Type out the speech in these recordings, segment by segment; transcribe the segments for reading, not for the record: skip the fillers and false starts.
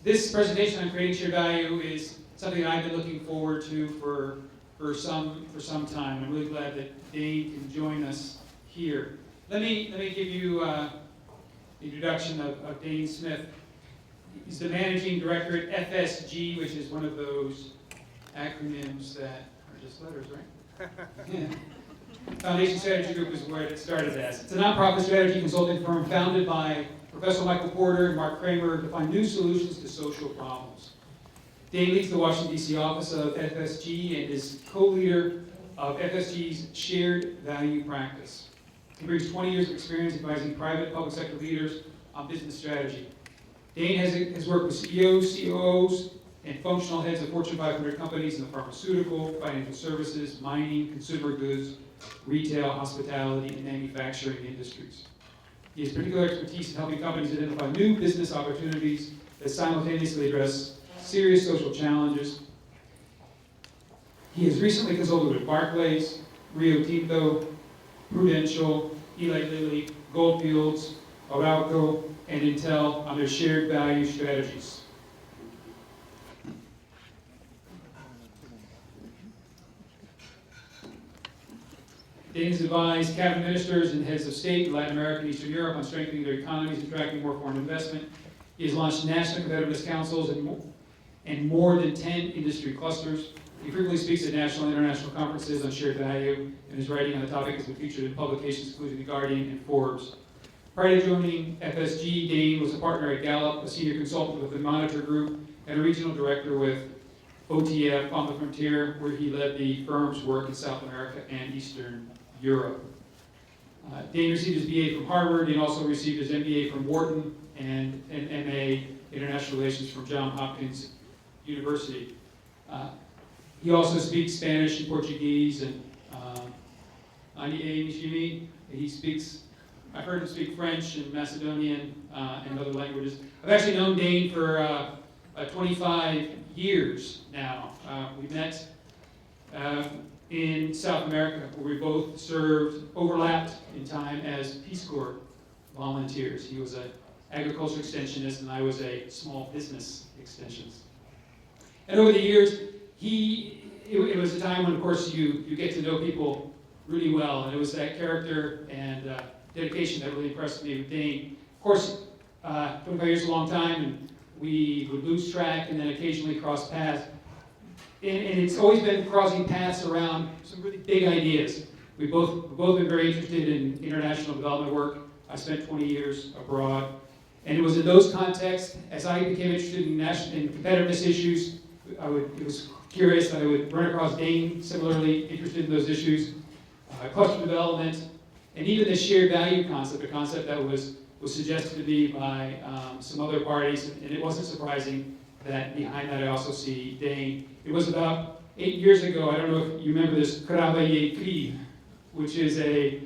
This presentation on creating shared value is something that I've been looking forward to for some time. I'm really glad that Dane can join us here. Let me give you the introduction of Dane Smith. He's the managing director at FSG, which is one of those acronyms that are just letters, right? Yeah. Foundation Strategy Group is where it started as. It's a nonprofit strategy consulting firm founded by Professor Michael Porter and Mark Kramer to find new solutions to social problems. Dane leads the Washington, D.C. office of FSG and is co-leader of FSG's shared value practice. He brings 20 years of experience advising private public sector leaders on business strategy. Dane has worked with CEOs, COOs, and functional heads of Fortune 500 companies in the pharmaceutical, financial services, mining, consumer goods, retail, hospitality, and manufacturing industries. He has particular expertise in helping companies identify new business opportunities that simultaneously address serious social challenges. He has recently consulted with Barclays, Rio Tinto, Prudential, Eli Lilly, Goldfields, Arauco, and Intel on their shared value strategies. Dane has advised cabinet ministers and heads of state in Latin America and Eastern Europe on strengthening their economies and attracting more foreign investment. He has launched national competitiveness councils and more than 10 industry clusters. He frequently speaks at national and international conferences on shared value, and his writing on the topic has been featured in publications including The Guardian and Forbes. Prior to joining FSG, Dane was a partner at Gallup, a senior consultant with the Monitor Group, and a regional director with OTF on the Frontier, where he led the firm's work in South America and Eastern Europe. Dane received his BA from Harvard and also received his MBA from Wharton and an MA International Relations from Johns Hopkins University. He also speaks Spanish and Portuguese and he speaks, I've heard him speak French and Macedonian and other languages. I've actually known Dane for 25 years now. We met in South America, where we both overlapped in time as Peace Corps volunteers. He was an agriculture extensionist and I was a small business extensionist. And over the years, it was a time when, of course, you get to know people really well, and it was that character and dedication that really impressed me with Dane. Of course, 25 years is a long time, and we would lose track and then occasionally cross paths. And it's always been crossing paths around some really big ideas. We've both been very interested in international development work. I spent 20 years abroad. And it was in those contexts, as I became interested in competitiveness issues, it was curious that I would run across Dane, similarly interested in those issues, cluster development, and even the shared value concept, a concept that was suggested to me by some other parties, and it wasn't surprising that behind that I also see Dane. It was about 8 years ago, I don't know if you remember this, Travailler Kriv, which is a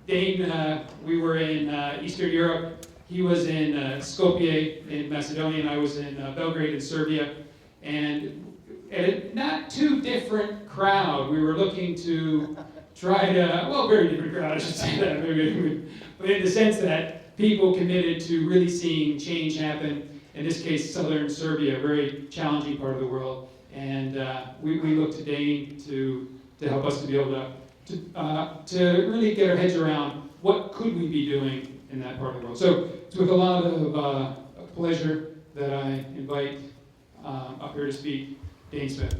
Dane, we were in Eastern Europe. He was in Skopje in Macedonia, and I was in Belgrade in Serbia. And at a not too different crowd, we were looking to try to, well, very different crowd, I should say that, maybe, but in the sense that people committed to really seeing change happen, in this case, southern Serbia, a very challenging part of the world. And we looked to Dane to help us to be able to really get our heads around what could we be doing in that part of the world. So it's with a lot of pleasure that I invite up here to speak Dane Smith.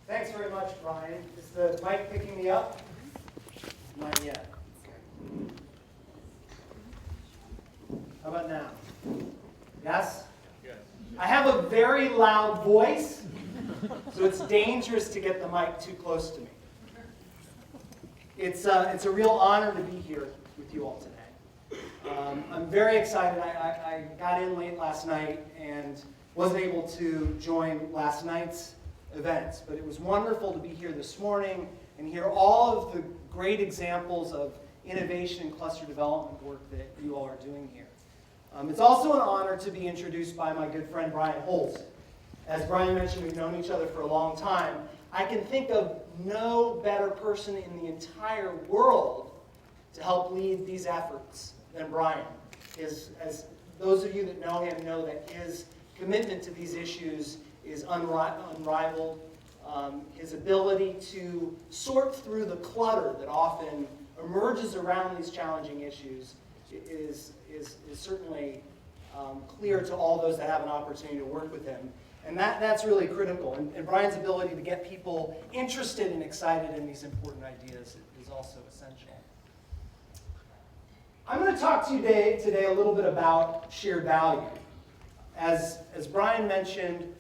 Thanks very much, Brian. Is the mic picking me up? Not yet. Okay. How about now? Yes? Yes. I have a very loud voice, so it's dangerous to get the mic too close to me. It's a real honor to be here with you all today. I'm very excited. I got in late last night and wasn't able to join last night's events, but it was wonderful to be here this morning and hear all of the great examples of innovation and cluster development work that you all are doing here. It's also an honor to be introduced by my good friend Brian Holst. As Brian mentioned, we've known each other for a long time. I can think of no better person in the entire world to help lead these efforts than Brian. As those of you that know him know that his commitment to these issues is unrivaled. His ability to sort through the clutter that often emerges around these challenging issues is certainly clear to all those that have an opportunity to work with him. And that's really critical. And Brian's ability to get people interested and excited in these important ideas is also essential. I'm going to talk to you today a little bit about shared value. As Brian mentioned,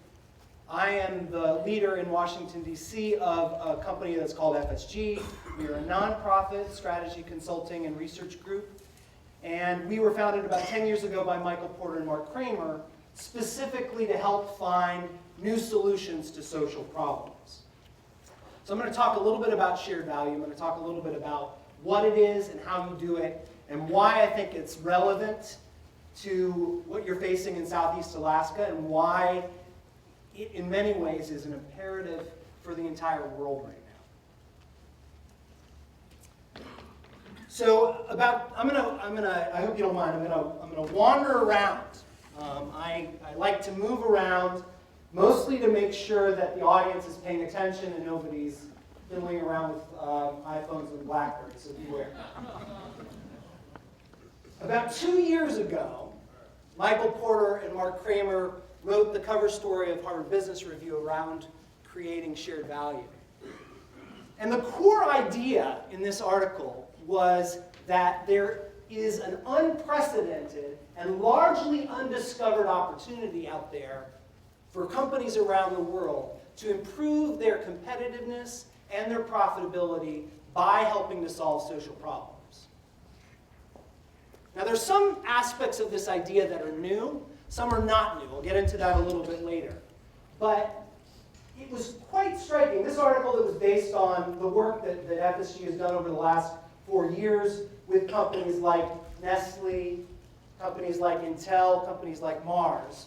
I am the leader in Washington, D.C. of a company that's called FSG. We are a nonprofit strategy consulting and research group. And we were founded about 10 years ago by Michael Porter and Mark Kramer, specifically to help find new solutions to social problems. So I'm going to talk a little bit about shared value. I'm going to talk a little bit about what it is and how you do it, and why I think it's relevant to what you're facing in Southeast Alaska, and why it, in many ways, is an imperative for the entire world right now. So I hope you don't mind, I'm gonna wander around. I like to move around, mostly to make sure that the audience is paying attention and nobody's fiddling around with iPhones and Blackberries, so beware. About 2 years ago, Michael Porter and Mark Kramer wrote the cover story of Harvard Business Review around creating shared value. And the core idea in this article was that there is an unprecedented and largely undiscovered opportunity out there for companies around the world to improve their competitiveness and their profitability by helping to solve social problems. Now, there's some aspects of this idea that are new, some are not new. I'll get into that a little bit later. But it was quite striking. This article that was based on the work that FSG has done over the last 4 years with companies like Nestle, companies like Intel, companies like Mars.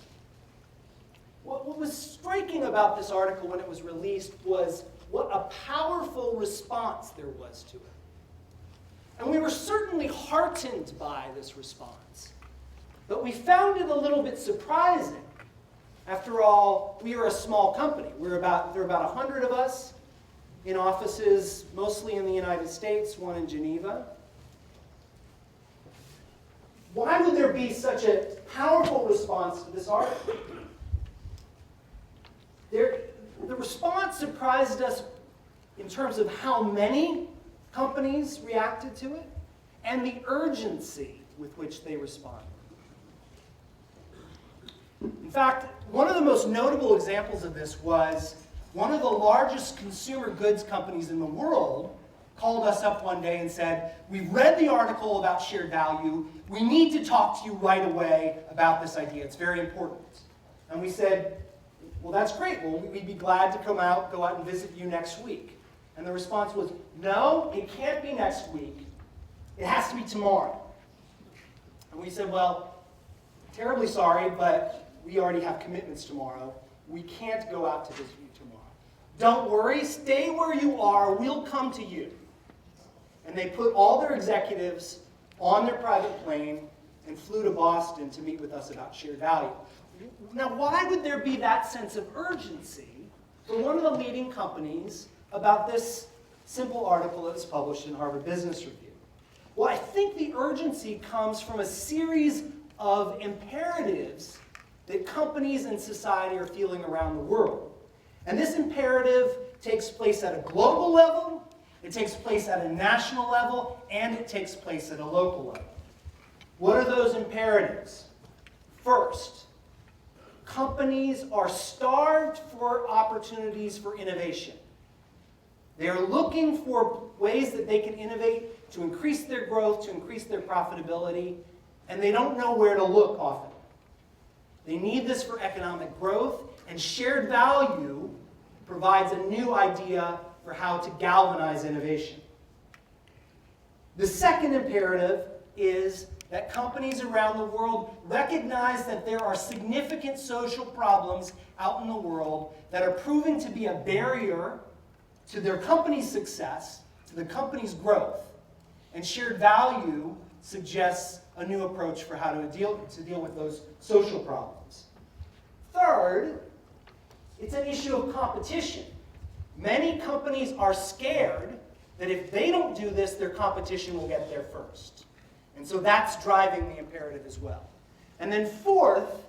What was striking about this article when it was released was what a powerful response there was to it. And we were certainly heartened by this response. But we found it a little bit surprising. After all, we are a small company. There are about 100 of us in offices, mostly in the United States, one in Geneva. Why would there be such a powerful response to this article? The response surprised us in terms of how many companies reacted to it and the urgency with which they responded. In fact, one of the most notable examples of this was one of the largest consumer goods companies in the world called us up one day and said, "We read the article about shared value. We need to talk to you right away about this idea. It's very important." And we said, "Well, that's great. Well, we'd be glad to go out and visit you next week." And the response was, "No, it can't be next week. It has to be tomorrow." And we said, "Well, terribly sorry, but we already have commitments tomorrow. We can't go out to visit you tomorrow. Don't worry, stay where you are. We'll come to you." And they put all their executives on their private plane and flew to Boston to meet with us about shared value. Now, why would there be that sense of urgency for one of the leading companies about this simple article that was published in Harvard Business Review? Well, I think the urgency comes from a series of imperatives that companies and society are feeling around the world. And this imperative takes place at a global level, it takes place at a national level, and it takes place at a local level. What are those imperatives? First, companies are starved for opportunities for innovation. They are looking for ways that they can innovate to increase their growth, to increase their profitability, and they don't know where to look often. They need this for economic growth, and shared value provides a new idea for how to galvanize innovation. The second imperative is that companies around the world recognize that there are significant social problems out in the world that are proving to be a barrier to their company's success, to the company's growth. And shared value suggests a new approach for how to deal with those social problems. Third, it's an issue of competition. Many companies are scared that if they don't do this, their competition will get there first. And so that's driving the imperative as well. And then fourth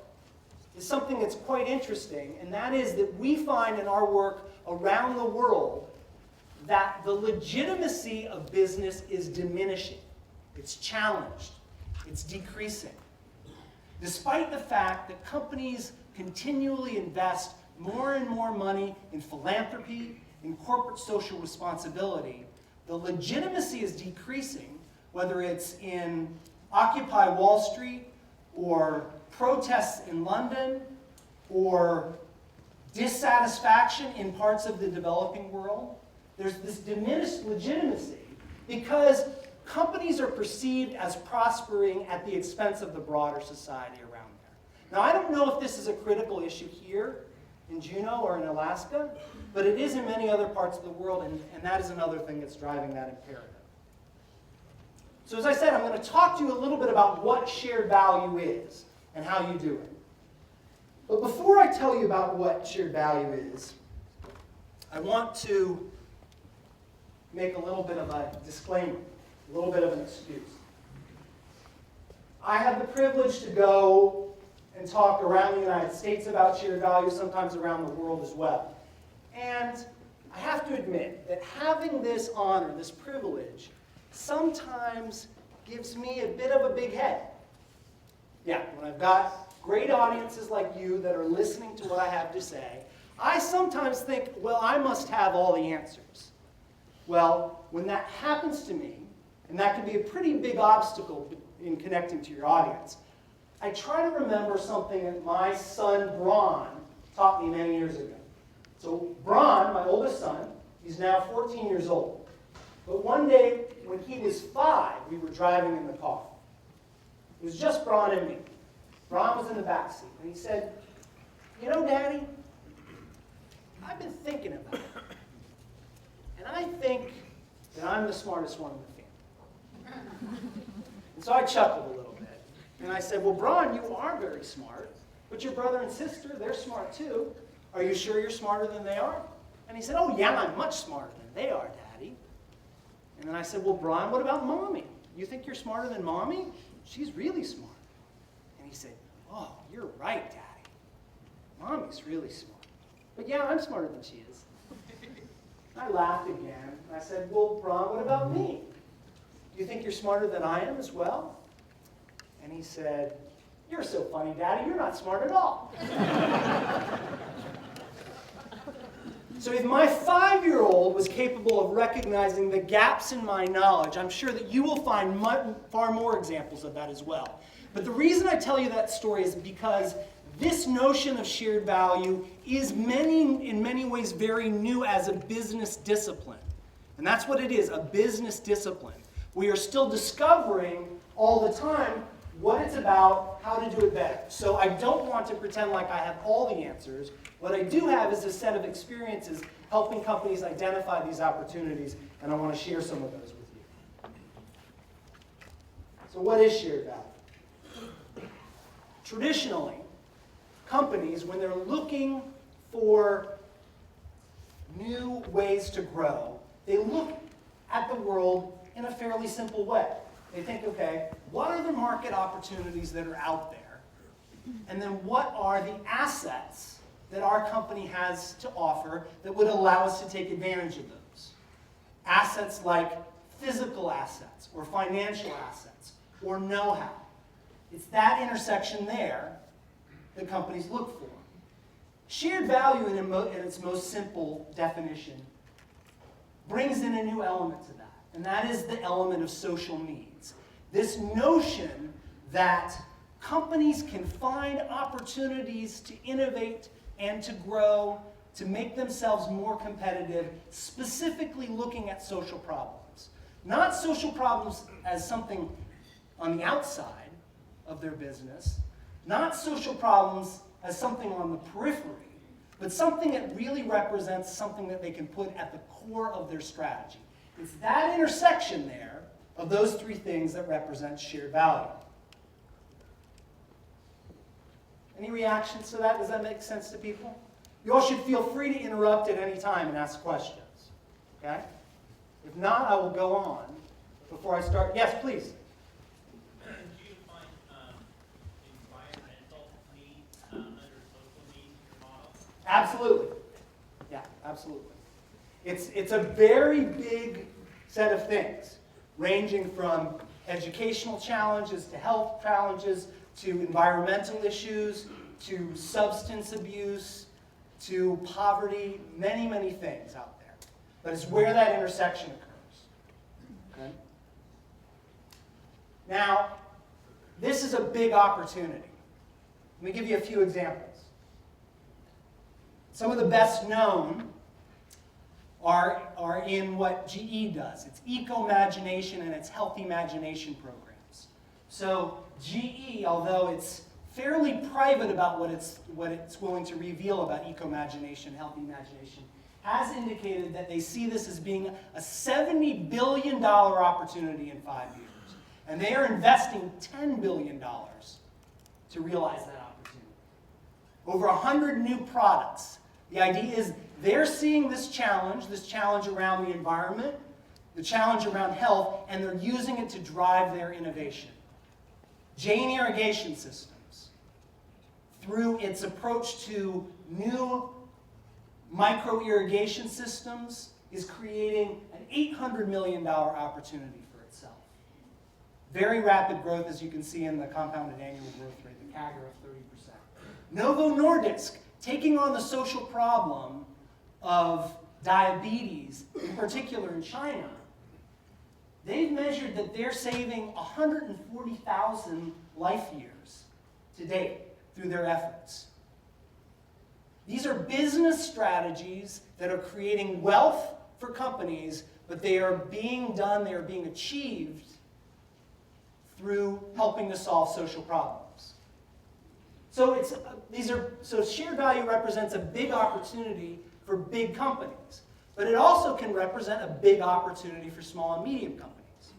is something that's quite interesting, and that is that we find in our work around the world that the legitimacy of business is diminishing. It's challenged. It's decreasing. Despite the fact that companies continually invest more and more money in philanthropy, in corporate social responsibility, the legitimacy is decreasing, whether it's in Occupy Wall Street, or protests in London, or dissatisfaction in parts of the developing world. There's this diminished legitimacy because companies are perceived as prospering at the expense of the broader society around there. Now, I don't know if this is a critical issue here in Juneau or in Alaska, but it is in many other parts of the world, and that is another thing that's driving that imperative. So as I said, I'm going to talk to you a little bit about what shared value is and how you do it. But before I tell you about what shared value is, I want to make a little bit of a disclaimer, a little bit of an excuse. I have the privilege to go and talk around the United States about shared value, sometimes around the world as well. And I have to admit that having this honor, this privilege, sometimes gives me a bit of a big head. Yeah, when I've got great audiences like you that are listening to what I have to say, I sometimes think, well, I must have all the answers. Well, when that happens to me, and that can be a pretty big obstacle in connecting to your audience, I try to remember something that my son, Braun, taught me many years ago. So Braun, my oldest son, he's now 14 years old. But one day, when he was 5, we were driving in the car. It was just Braun and me. Braun was in the back seat, and he said, "You know, Daddy, I've been thinking about it, and I think that I'm the smartest one in the family." And so I chuckled a little bit, and I said, "Well, Braun, you are very smart, but your brother and sister, they're smart too. Are you sure you're smarter than they are?" And he said, "Oh, yeah, I'm much smarter than they are, Daddy." And then I said, "Well, Braun, what about Mommy? You think you're smarter than Mommy? She's really smart." And he said, "Oh, you're right, Daddy. Mommy's really smart. But yeah, I'm smarter than she is." I laughed again, and I said, "Well, Braun, what about me? Do you think you're smarter than I am as well?" And he said, "You're so funny, Daddy. You're not smart at all." So if my 5-year-old was capable of recognizing the gaps in my knowledge, I'm sure that you will find far more examples of that as well. But the reason I tell you that story is because this notion of shared value is in many ways very new as a business discipline. And that's what it is, a business discipline. We are still discovering all the time what it's about, how to do it better. So I don't want to pretend like I have all the answers. What I do have is a set of experiences helping companies identify these opportunities, and I want to share some of those with you. So what is shared value? Traditionally, companies, when they're looking for new ways to grow, they look at the world in a fairly simple way. They think, okay, what are the market opportunities that are out there? And then what are the assets that our company has to offer that would allow us to take advantage of those? Assets like physical assets or financial assets or know-how. It's that intersection there that companies look for. Shared value in its most simple definition brings in a new element to that. And that is the element of social needs. This notion that companies can find opportunities to innovate and to grow, to make themselves more competitive, specifically looking at social problems. Not social problems as something on the outside of their business, not social problems as something on the periphery, but something that really represents something that they can put at the core of their strategy. It's that intersection there of those three things that represent shared value. Any reactions to that? Does that make sense to people? You all should feel free to interrupt at any time and ask questions. Okay? If not, I will go on. Before I start, yes, please. Do you find environmental needs under social needs in your model? Absolutely. Yeah, absolutely. It's a very big set of things, ranging from educational challenges to health challenges to environmental issues to substance abuse to poverty, many, many things out there. But it's where that intersection occurs. Okay? Now, this is a big opportunity. Let me give you a few examples. Some of the best known are in what GE does. It's eco-imagination and it's health imagination programs. So GE, although it's fairly private about what it's willing to reveal about eco-imagination, health imagination, has indicated that they see this as being a $70 billion opportunity in 5 years. And they are investing $10 billion to realize that opportunity. Over 100 new products. The idea is they're seeing this challenge around the environment, the challenge around health, and they're using it to drive their innovation. Jane Irrigation Systems, through its approach to new micro-irrigation systems, is creating an $800 million opportunity for itself. Very rapid growth, as you can see in the compounded annual growth rate, the CAGR of 30%. Novo Nordisk, taking on the social problem of diabetes, in particular in China, they've measured that they're saving 140,000 life years to date through their efforts. These are business strategies that are creating wealth for companies, but they are being done, they are being achieved through helping to solve social problems. So shared value represents a big opportunity for big companies, but it also can represent a big opportunity for small and medium companies.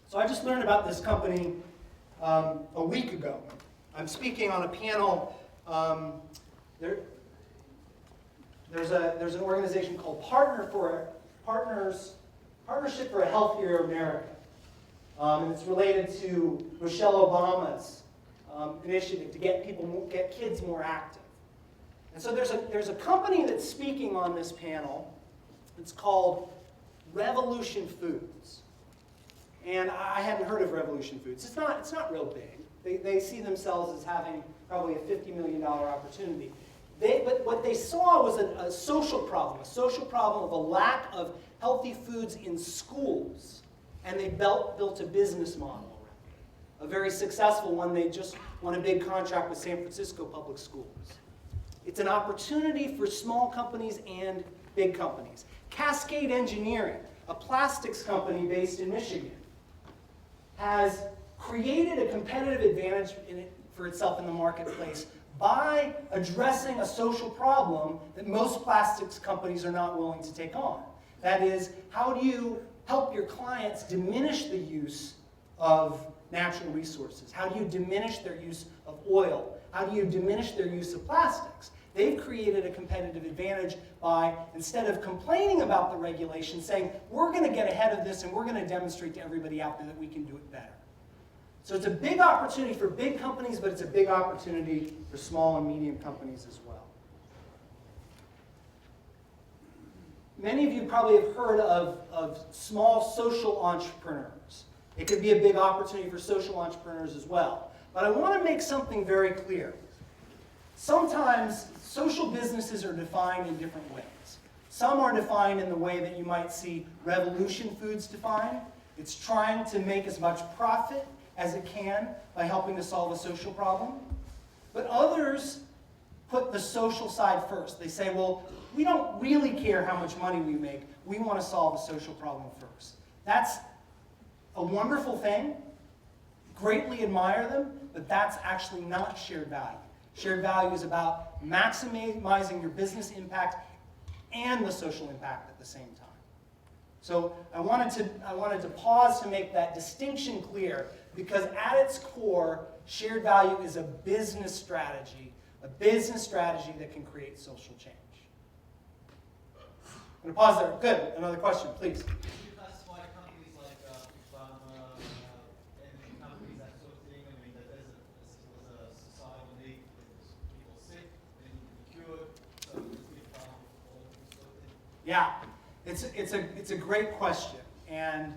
So I just learned about this company a week ago. I'm speaking on a panel. There's an organization called Partnership for a Healthier America, and it's related to Michelle Obama's initiative to get kids more active. And so there's a company that's speaking on this panel. It's called Revolution Foods. And I hadn't heard of Revolution Foods. It's not real big. They see themselves as having probably a $50 million opportunity. But what they saw was a social problem of a lack of healthy foods in schools. And they built a business model around it. A very successful one. They just won a big contract with San Francisco Public Schools. It's an opportunity for small companies and big companies. Cascade Engineering, a plastics company based in Michigan, has created a competitive advantage for itself in the marketplace by addressing a social problem that most plastics companies are not willing to take on. That is, how do you help your clients diminish the use of natural resources? How do you diminish their use of oil? How do you diminish their use of plastics? They've created a competitive advantage by, instead of complaining about the regulation, saying, we're going to get ahead of this and we're going to demonstrate to everybody out there that we can do it better. So it's a big opportunity for big companies, but it's a big opportunity for small and medium companies as well. Many of you probably have heard of small social entrepreneurs. It could be a big opportunity for social entrepreneurs as well. But I want to make something very clear. Sometimes social businesses are defined in different ways. Some are defined in the way that you might see Revolution Foods defined. It's trying to make as much profit as it can by helping to solve a social problem. But others put the social side first. They say, well, we don't really care how much money we make. We want to solve a social problem first. That's a wonderful thing. Greatly admire them, but that's actually not shared value. Shared value is about maximizing your business impact and the social impact at the same time. So I wanted to pause to make that distinction clear, because at its core, shared value is a business strategy that can create social change. I'm going to pause there. Good. Another question, please. Could you classify companies like pharma and companies that sort of thing? I mean, that this was a societal need, people sick, they need to be cured, so it's a big problem for all of this sort of thing. Yeah, it's a great question, and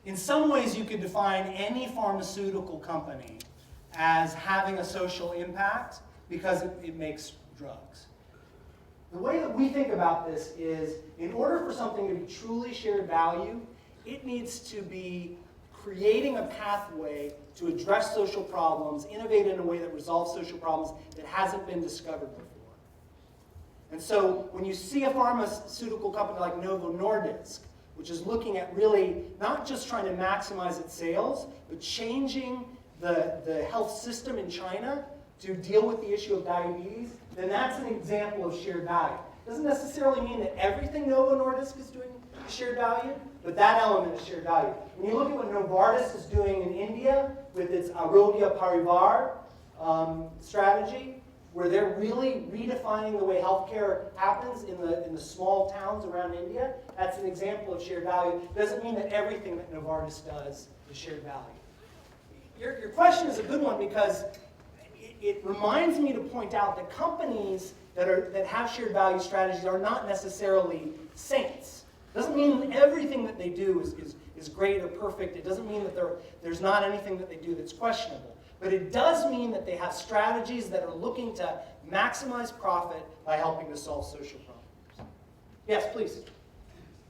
in some ways you could define any pharmaceutical company as having a social impact because it makes drugs. The way that we think about this is, in order for something to be truly shared value, it needs to be creating a pathway to address social problems, innovate in a way that resolves social problems that hasn't been discovered before. And so when you see a pharmaceutical company like Novo Nordisk, which is looking at really not just trying to maximize its sales, but changing the health system in China to deal with the issue of diabetes, then that's an example of shared value. It doesn't necessarily mean that everything Novo Nordisk is doing is shared value, but that element is shared value. When you look at what Novartis is doing in India with its Arogya Parivar strategy, where they're really redefining the way healthcare happens in the small towns around India, that's an example of shared value. It doesn't mean that everything that Novartis does is shared value. Your question is a good one, because it reminds me to point out that companies that have shared value strategies are not necessarily saints. It doesn't mean that everything that they do is great or perfect. It doesn't mean that there's not anything that they do that's questionable. But it does mean that they have strategies that are looking to maximize profit by helping to solve social problems. Yes, please.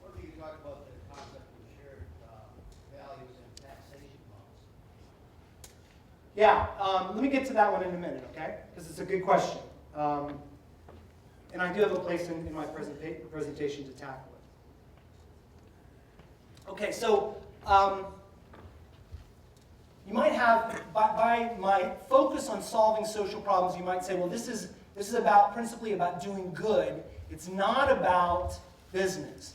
What do you talk about the concept of shared values and taxation policy? Yeah, let me get to that one in a minute, okay? Because it's a good question. And I do have a place in my presentation to tackle it. Okay, so you might have, by my focus on solving social problems, you might say, well, this is principally about doing good. It's not about business.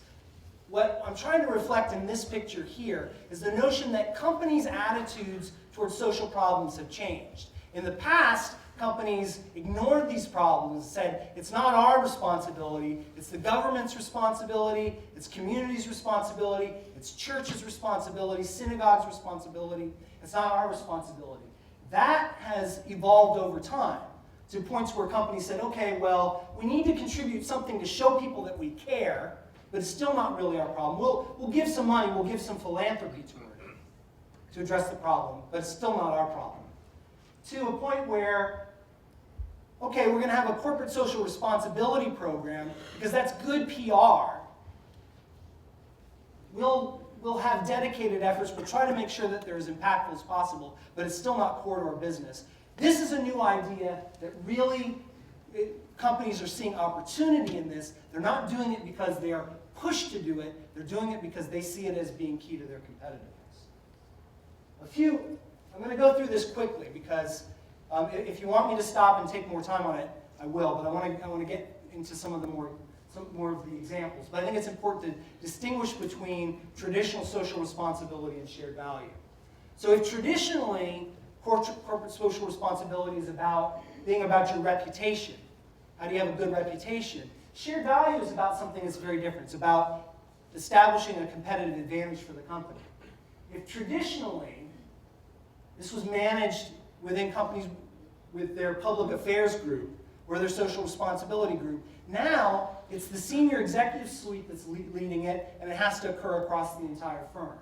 What I'm trying to reflect in this picture here is the notion that companies' attitudes towards social problems have changed. In the past, companies ignored these problems and said, it's not our responsibility, it's the government's responsibility, it's community's responsibility, it's church's responsibility, synagogue's responsibility, it's not our responsibility. That has evolved over time to points where companies said, okay, well, we need to contribute something to show people that we care, but it's still not really our problem. We'll give some money, we'll give some philanthropy to it to address the problem, but it's still not our problem. To a point where, okay, we're going to have a corporate social responsibility program because that's good PR. We'll have dedicated efforts. We'll try to make sure that they're as impactful as possible, but it's still not core to our business. This is a new idea that really companies are seeing opportunity in this. They're not doing it because they are pushed to do it. They're doing it because they see it as being key to their competitiveness. I'm going to go through this quickly because if you want me to stop and take more time on it, I will. But I want to get into some more of the examples. But I think it's important to distinguish between traditional social responsibility and shared value. So if traditionally corporate social responsibility is about being about your reputation, how do you have a good reputation? Shared value is about something that's very different. It's about establishing a competitive advantage for the company. If traditionally this was managed within companies with their public affairs group or their social responsibility group, now it's the senior executive suite that's leading it, and it has to occur across the entire firm.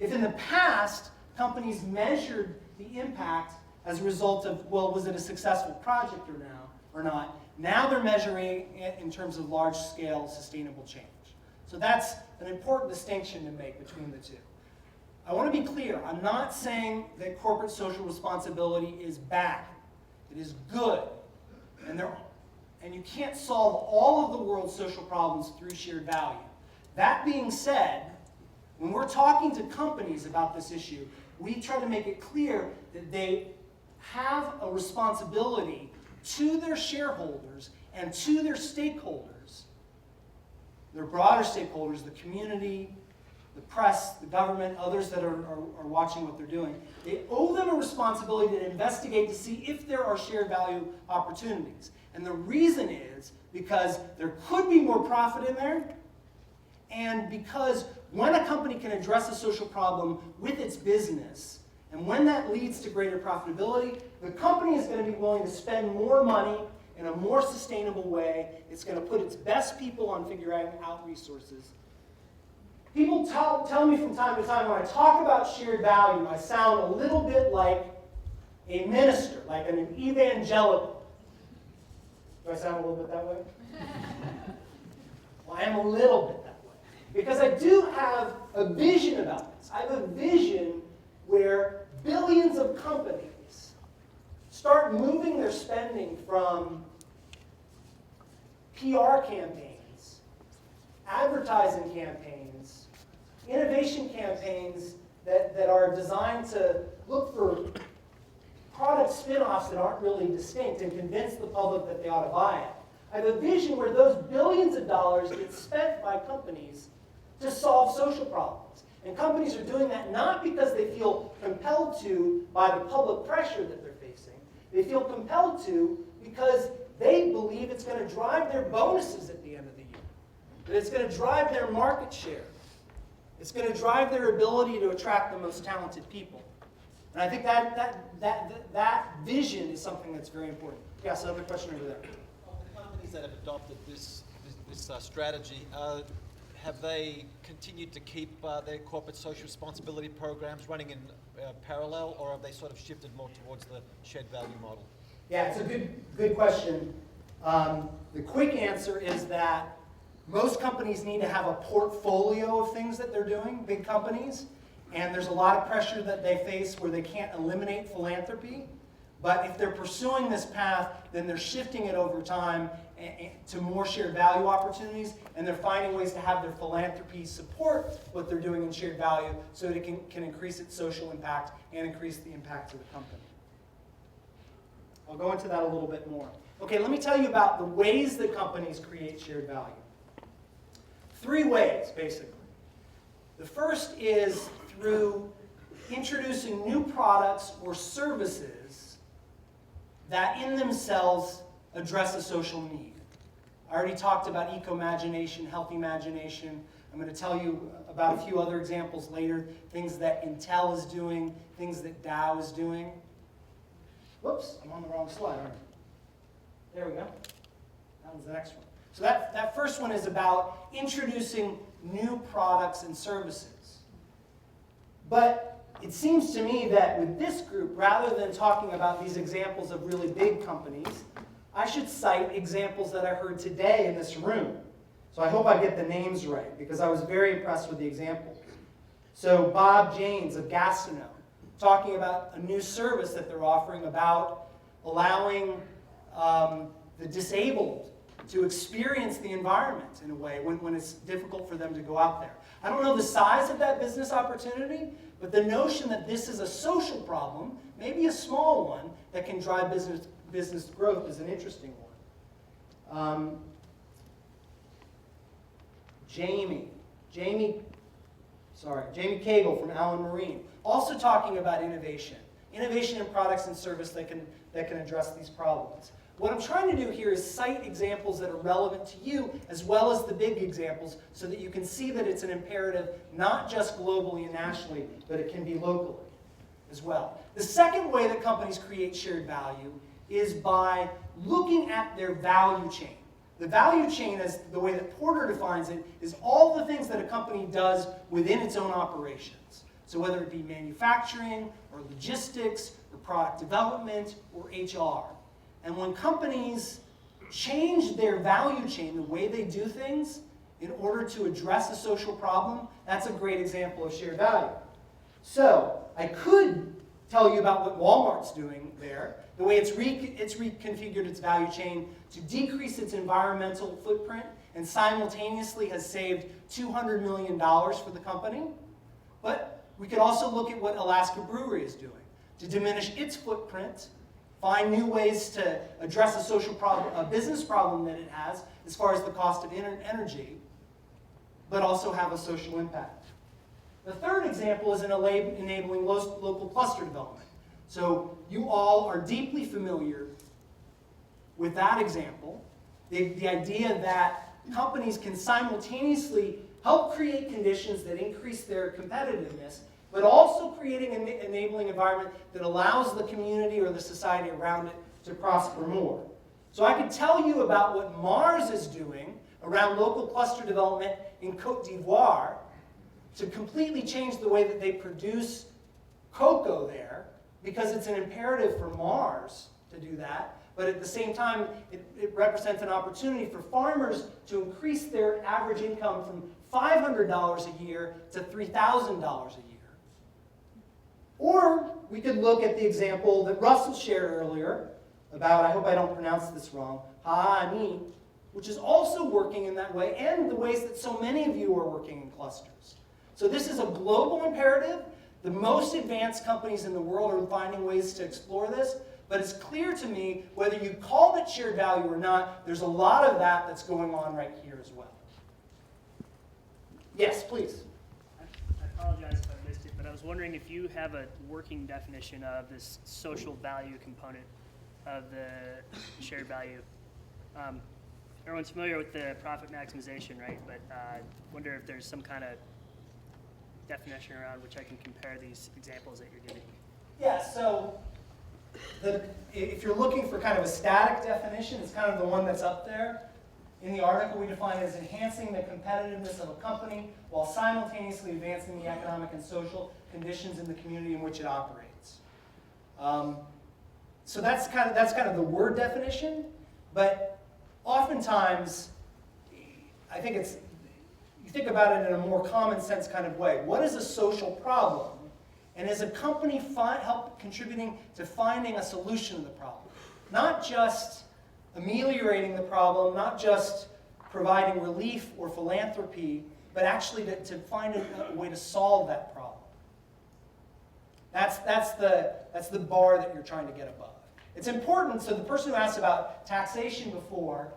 If in the past, companies measured the impact as a result of, well, was it a successful project or not? Now they're measuring it in terms of large-scale sustainable change. So that's an important distinction to make between the two. I want to be clear. I'm not saying that corporate social responsibility is bad. It is good. And you can't solve all of the world's social problems through shared value. That being said, when we're talking to companies about this issue, we try to make it clear that they have a responsibility to their shareholders and to their stakeholders, their broader stakeholders, the community, the press, the government, others that are watching what they're doing. They owe them a responsibility to investigate to see if there are shared value opportunities. And the reason is because there could be more profit in there, and because when a company can address a social problem with its business, and when that leads to greater profitability, the company is going to be willing to spend more money in a more sustainable way. It's going to put its best people on figuring out resources. People tell me from time to time when I talk about shared value, I sound a little bit like a minister, like an evangelical. Do I sound a little bit that way? Well, I am a little bit that way. Because I do have a vision about this. I have a vision where billions of companies start moving their spending from PR campaigns, advertising campaigns, innovation campaigns that are designed to look for product spin-offs that aren't really distinct and convince the public that they ought to buy it. I have a vision where those billions of dollars get spent by companies to solve social problems. And companies are doing that not because they feel compelled to by the public pressure that they're facing. They feel compelled to because they believe it's going to drive their bonuses at the end of the year. That it's going to drive their market share. It's going to drive their ability to attract the most talented people. And I think that vision is something that's very important. Yes, another question over there. Of the companies that have adopted this strategy, have they continued to keep their corporate social responsibility programs running in parallel, or have they sort of shifted more towards the shared value model? Yeah, it's a good question. The quick answer is that most companies need to have a portfolio of things that they're doing, big companies, and there's a lot of pressure that they face where they can't eliminate philanthropy. But if they're pursuing this path, then they're shifting it over time to more shared value opportunities, and they're finding ways to have their philanthropy support what they're doing in shared value so that it can increase its social impact and increase the impact of the company. I'll go into that a little bit more. Okay, let me tell you about the ways that companies create shared value. 3 ways, basically. The first is through introducing new products or services that in themselves address a social need. I already talked about eco-imagination, health imagination. I'm going to tell you about a few other examples later, things that Intel is doing, things that Dow is doing. Whoops, I'm on the wrong slide, aren't I? There we go. That was the next one. So that first one is about introducing new products and services. But it seems to me that with this group, rather than talking about these examples of really big companies, I should cite examples that I heard today in this room. So I hope I get the names right, because I was very impressed with the examples. So Bob Janes of Juneau, talking about a new service that they're offering about allowing the disabled to experience the environment in a way when it's difficult for them to go out there. I don't know the size of that business opportunity, but the notion that this is a social problem, maybe a small one, that can drive business growth is an interesting one. Jamie Cagle from Allen Marine, also talking about innovation in products and service that can address these problems. What I'm trying to do here is cite examples that are relevant to you as well as the big examples so that you can see that it's an imperative not just globally and nationally, but it can be locally as well. The second way that companies create shared value is by looking at their value chain. The value chain, as the way that Porter defines it, is all the things that a company does within its own operations. So whether it be manufacturing or logistics or product development or HR. And when companies change their value chain, the way they do things, in order to address a social problem, that's a great example of shared value. So I could tell you about what Walmart's doing there, the way it's reconfigured its value chain to decrease its environmental footprint and simultaneously has saved $200 million for the company. But we could also look at what Alaska Brewery is doing to diminish its footprint find new ways to address a social problem, a business problem that it has as far as the cost of energy, but also have a social impact. The third example is in enabling local cluster development. So you all are deeply familiar with that example, the idea that companies can simultaneously help create conditions that increase their competitiveness, but also creating an enabling environment that allows the community or the society around it to prosper more. So I can tell you about what Mars is doing around local cluster development in Côte d'Ivoire to completely change the way that they produce cocoa there, because it's an imperative for Mars to do that. But at the same time, it represents an opportunity for farmers to increase their average income from $500 a year to $3,000 a year. Or we could look at the example that Russell shared earlier about, I hope I don't pronounce this wrong, Ha'ani, which is also working in that way, and the ways that so many of you are working in clusters. So this is a global imperative. The most advanced companies in the world are finding ways to explore this, but it's clear to me, whether you call it shared value or not, there's a lot of that that's going on right here as well. Yes, please. I apologize if I missed it, but I was wondering if you have a working definition of this social value component of the shared value. Everyone's familiar with the profit maximization, right? But I wonder if there's some kind of definition around which I can compare these examples that you're giving. Yeah, so if you're looking for kind of a static definition, it's kind of the one that's up there. In the article, we define it as enhancing the competitiveness of a company while simultaneously advancing the economic and social conditions in the community in which it operates. So that's kind of the word definition, but oftentimes, I think you think about it in a more common sense kind of way. What is a social problem? And is a company help contributing to finding a solution to the problem? Not just ameliorating the problem, not just providing relief or philanthropy, but actually to find a way to solve that problem. That's the bar that you're trying to get above. It's important, so the person who asked about taxation before,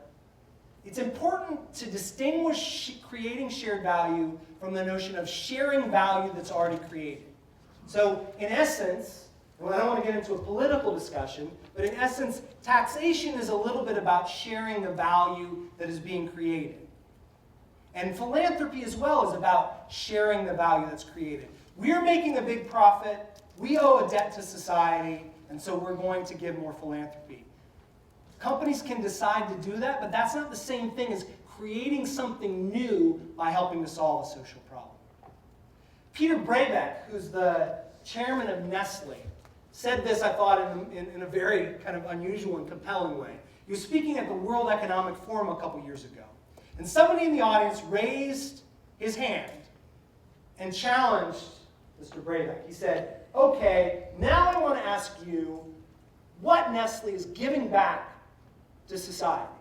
it's important to distinguish creating shared value from the notion of sharing value that's already created. So in essence, and I don't want to get into a political discussion, but in essence, taxation is a little bit about sharing the value that is being created. And philanthropy as well is about sharing the value that's created. We're making a big profit, we owe a debt to society, and so we're going to give more philanthropy. Companies can decide to do that, but that's not the same thing as creating something new by helping to solve a social problem. Peter Brabeck, who's the chairman of Nestle, said this, I thought, in a very kind of unusual and compelling way. He was speaking at the World Economic Forum a couple years ago, and somebody in the audience raised his hand and challenged Mr. Brabeck. He said, okay, now I want to ask you what Nestle is giving back to society.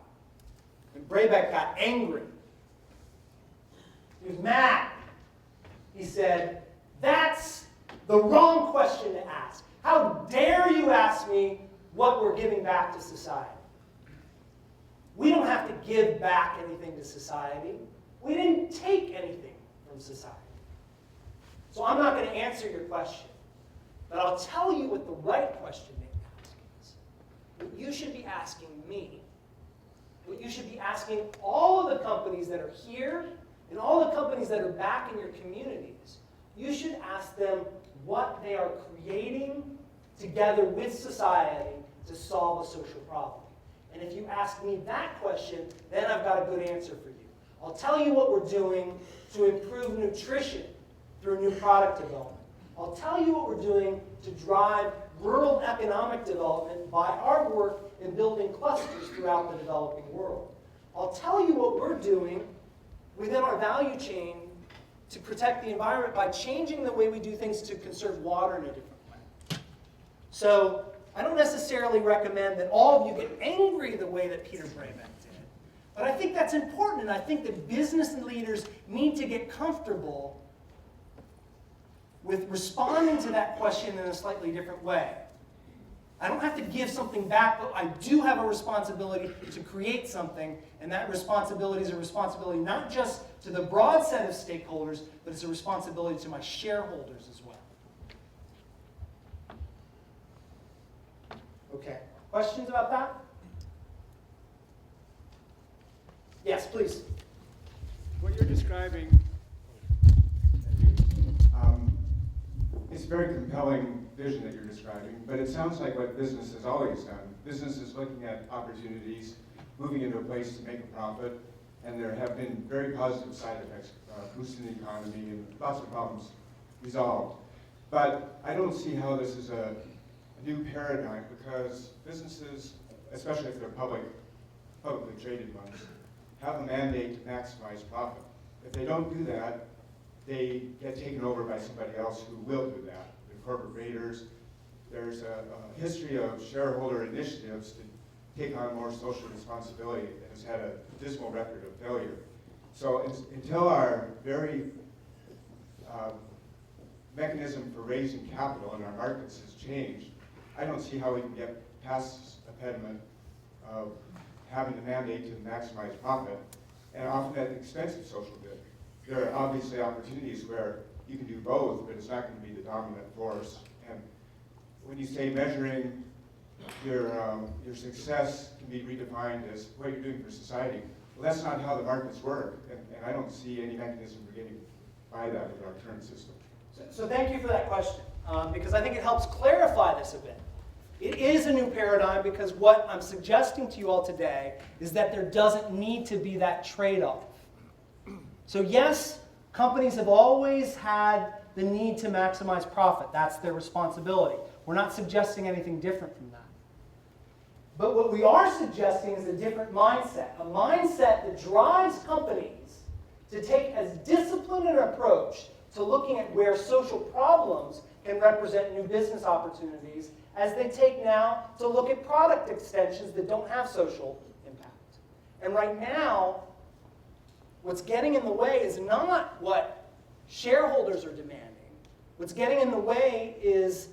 And Brabeck got angry. He was mad. He said, that's the wrong question to ask. How dare you ask me what we're giving back to society? We don't have to give back anything to society. We didn't take anything from society. So I'm not going to answer your question, but I'll tell you what the right question to ask is. What you should be asking me, what you should be asking all of the companies that are here and all the companies that are back in your communities, you should ask them what they are creating together with society to solve a social problem. And if you ask me that question, then I've got a good answer for you. I'll tell you what we're doing to improve nutrition through new product development. I'll tell you what we're doing to drive rural economic development by our work in building clusters throughout the developing world. I'll tell you what we're doing within our value chain to protect the environment by changing the way we do things to conserve water in a different way. So I don't necessarily recommend that all of you get angry the way that Peter Brabeck did, but I think that's important, and I think that business leaders need to get comfortable with responding to that question in a slightly different way. I don't have to give something back, but I do have a responsibility to create something, and that responsibility is a responsibility not just to the broad set of stakeholders, but it's a responsibility to my shareholders as well. Okay, questions about that? Yes, please. What you're describing is a very compelling vision that you're describing, but it sounds like what business has always done. Business is looking at opportunities, moving into a place to make a profit, and there have been very positive side effects, boosting the economy and lots of problems resolved. But I don't see how this is a new paradigm, because businesses, especially if they're publicly traded ones, have a mandate to maximize profit. If they don't do that, they get taken over by somebody else who will do that. The corporate raiders. There's a history of shareholder initiatives to take on more social responsibility that has had a dismal record of failure. So until our very mechanism for raising capital in our markets has changed, I don't see how we can get past this impediment of having the mandate to maximize profit, and often at the expense of social good. There are obviously opportunities where you can do both, but it's not going to be the dominant force. And when you say measuring your success can be redefined as what you're doing for society, well, that's not how the markets work, and I don't see any mechanism for getting by that with our current system. So thank you for that question, because I think it helps clarify this a bit. It is a new paradigm because what I'm suggesting to you all today is that there doesn't need to be that trade-off. So yes, companies have always had the need to maximize profit. That's their responsibility. We're not suggesting anything different from that. But what we are suggesting is a different mindset, a mindset that drives companies to take as disciplined an approach to looking at where social problems can represent new business opportunities as they take now to look at product extensions that don't have social impact. And right now, what's getting in the way is not what shareholders are demanding. What's getting in the way is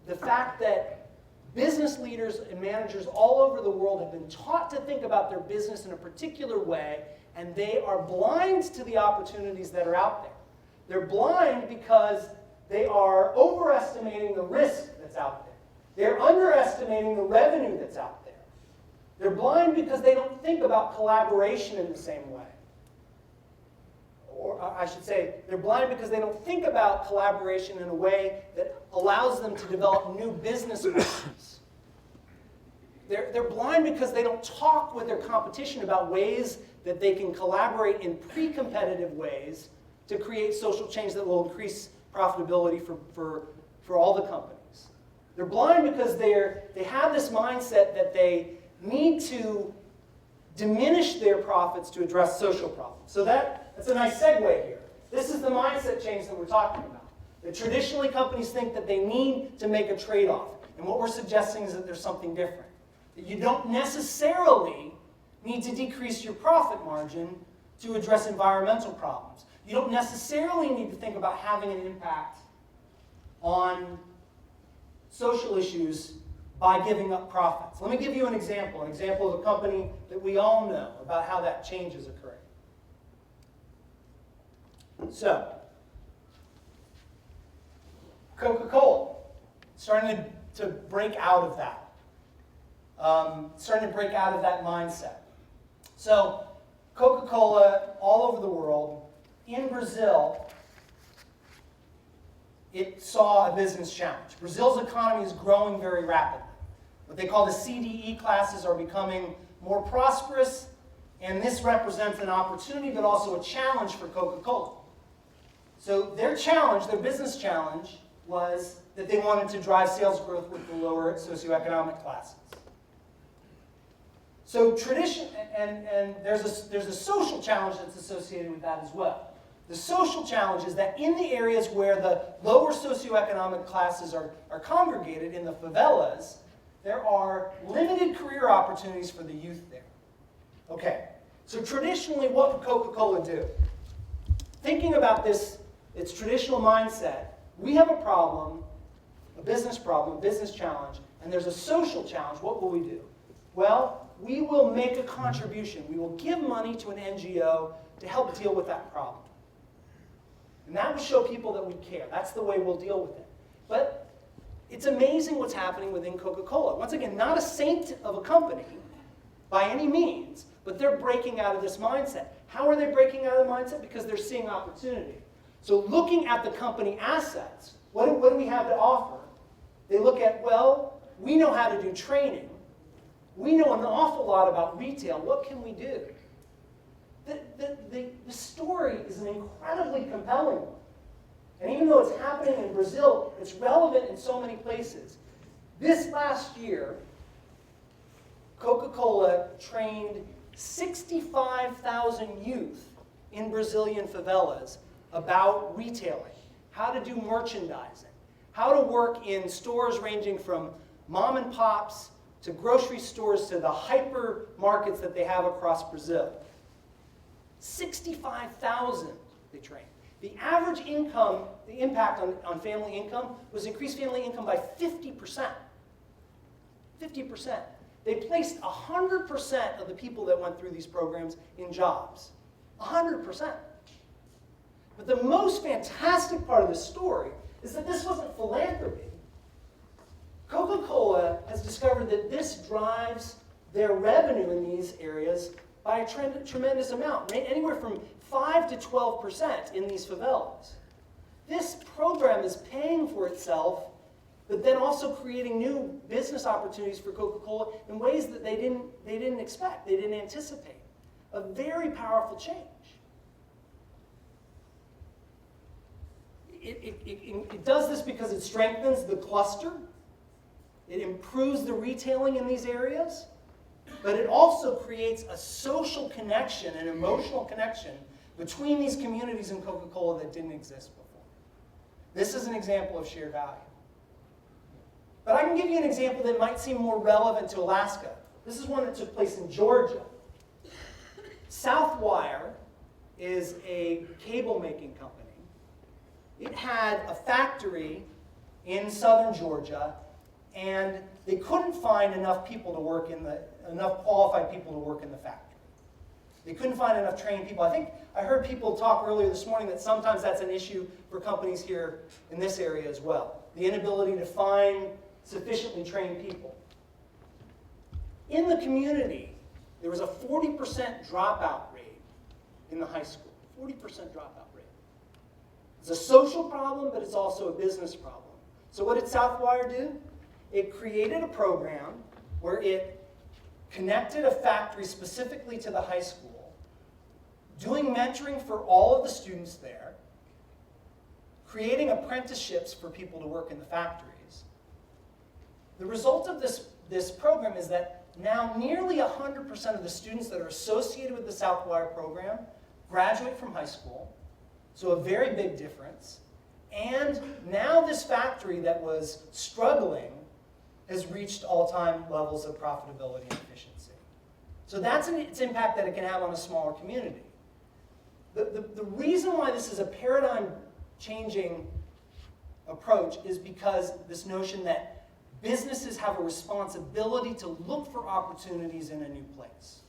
the fact that business leaders and managers all over the world have been taught to think about their business in a particular way, and they are blind to the opportunities that are out there. They're blind because they are overestimating the risk that's out there. They're underestimating the revenue that's out there. They're blind because they don't think about collaboration in the same way. Or I should say, they're blind because they don't think about collaboration in a way that allows them to develop new business models. They're blind because they don't talk with their competition about ways that they can collaborate in pre-competitive ways to create social change that will increase profitability for all the companies. They're blind because they have this mindset that they need to diminish their profits to address social problems. So that's a nice segue here. This is the mindset change that we're talking about. That traditionally companies think that they need to make a trade-off. And what we're suggesting is that there's something different. That you don't necessarily need to decrease your profit margin to address environmental problems. You don't necessarily need to think about having an impact on social issues by giving up profits. Let me give you an example of a company that we all know about how that change is occurring. So, Coca-Cola, starting to break out of that. Starting to break out of that mindset. So, Coca-Cola all over the world, in Brazil, it saw a business challenge. Brazil's economy is growing very rapidly. What they call the CDE classes are becoming more prosperous, and this represents an opportunity but also a challenge for Coca-Cola. So their challenge, their business challenge, was that they wanted to drive sales growth with the lower socioeconomic classes. So tradition, and there's a social challenge that's associated with that as well. The social challenge is that in the areas where the lower socioeconomic classes are congregated, in the favelas, there are limited career opportunities for the youth there. Okay, so traditionally, what would Coca-Cola do? Thinking about this, its traditional mindset, we have a problem, a business challenge, and there's a social challenge, what will we do? Well, we will make a contribution. We will give money to an NGO to help deal with that problem. And that will show people that we care. That's the way we'll deal with it. But it's amazing what's happening within Coca-Cola. Once again, not a saint of a company by any means, but they're breaking out of this mindset. How are they breaking out of the mindset? Because they're seeing opportunity. So looking at the company assets, what do we have to offer? They look at, well, we know how to do training. We know an awful lot about retail. What can we do? The story is an incredibly compelling one. And even though it's happening in Brazil, it's relevant in so many places. This last year, Coca-Cola trained 65,000 youth in Brazilian favelas about retailing, how to do merchandising, how to work in stores ranging from mom and pops to grocery stores to the hyper markets that they have across Brazil. 65,000 they trained. The average income, the impact on family income was increased family income by 50%. 50%. They placed 100% of the people that went through these programs in jobs. 100%. But the most fantastic part of the story is that this wasn't philanthropy. Coca-Cola has discovered that this drives their revenue in these areas by a tremendous amount, anywhere from 5 to 12% in these favelas. This program is paying for itself, but then also creating new business opportunities for Coca-Cola in ways that they didn't expect, they didn't anticipate. A very powerful change. It does this because it strengthens the cluster. It improves the retailing in these areas. But it also creates a social connection, an emotional connection between these communities and Coca-Cola that didn't exist before. This is an example of shared value. But I can give you an example that might seem more relevant to Alaska. This is one that took place in Georgia. Southwire is a cable making company. It had a factory in southern Georgia, and they couldn't find enough people to work in enough qualified people to work in the factory. They couldn't find enough trained people. I think I heard people talk earlier this morning that sometimes that's an issue for companies here in this area as well. The inability to find sufficiently trained people. In the community, there was a 40% dropout rate in the high school. 40% dropout rate. It's a social problem, but it's also a business problem. So what did Southwire do? It created a program where it connected a factory specifically to the high school, doing mentoring for all of the students there, creating apprenticeships for people to work in the factories. The result of this program is that now nearly 100% of the students that are associated with the Southwire program graduate from high school, so a very big difference. And now this factory that was struggling has reached all-time levels of profitability and efficiency. So that's its impact that it can have on a smaller community. The reason why this is a paradigm-changing approach is because this notion that businesses have a responsibility to look for opportunities in a new place.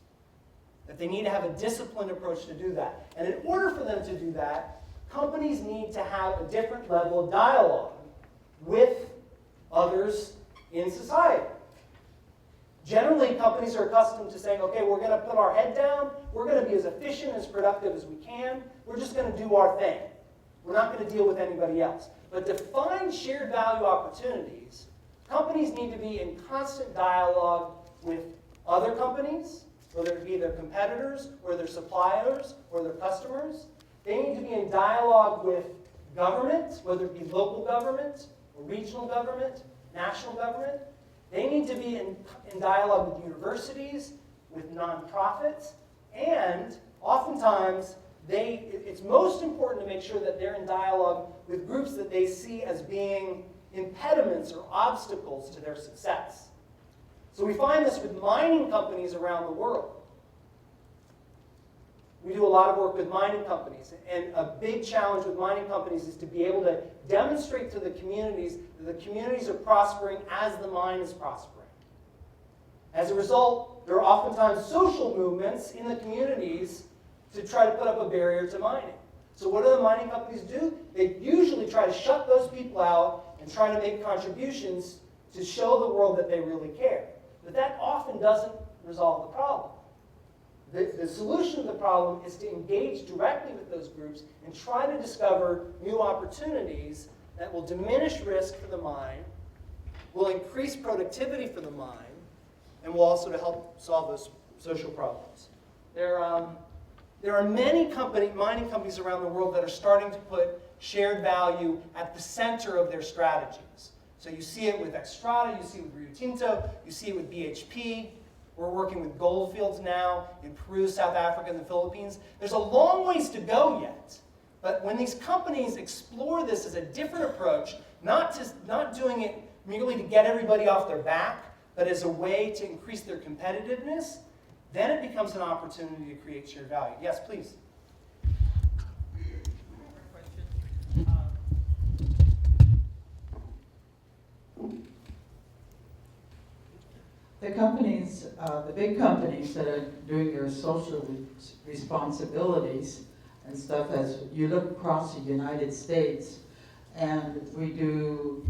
That they need to have a disciplined approach to do that. And in order for them to do that, companies need to have a different level of dialogue with others in society. Generally, companies are accustomed to saying, okay, we're going to put our head down, we're going to be as efficient, as productive as we can, we're just going to do our thing. We're not going to deal with anybody else. But to find shared value opportunities, companies need to be in constant dialogue with other companies, whether it be their competitors, or their suppliers, or their customers. They need to be in dialogue with government, whether it be local government, or regional government, national government. They need to be in dialogue with universities, with nonprofits, and oftentimes it's most important to make sure that they're in dialogue with groups that they see as being impediments or obstacles to their success. So we find this with mining companies around the world. we do a lot of work with mining companies. And a big challenge with mining companies is to be able to demonstrate to the communities that the communities are prospering as the mine is prospering. As a result, there are oftentimes social movements in the communities to try to put up a barrier to mining. So what do the mining companies do? They usually try to shut those people out and try to make contributions to show the world that they really care. But that often doesn't resolve the problem. The solution to the problem is to engage directly with those groups and try to discover new opportunities that will diminish risk for the mine, will increase productivity for the mine, and will also to help solve those social problems. There are many mining companies around the world that are starting to put shared value at the center of their strategies. So you see it with Xstrata, you see it with Rio Tinto, you see it with BHP. We're working with goldfields now in Peru, South Africa, and the Philippines. There's a long ways to go yet. But when these companies explore this as a different approach, not doing it merely to get everybody off their back, but as a way to increase their competitiveness, then it becomes an opportunity to create shared value. Yes, please. The companies, the big companies that are doing their social responsibilities and stuff, as you look across the United States, and we do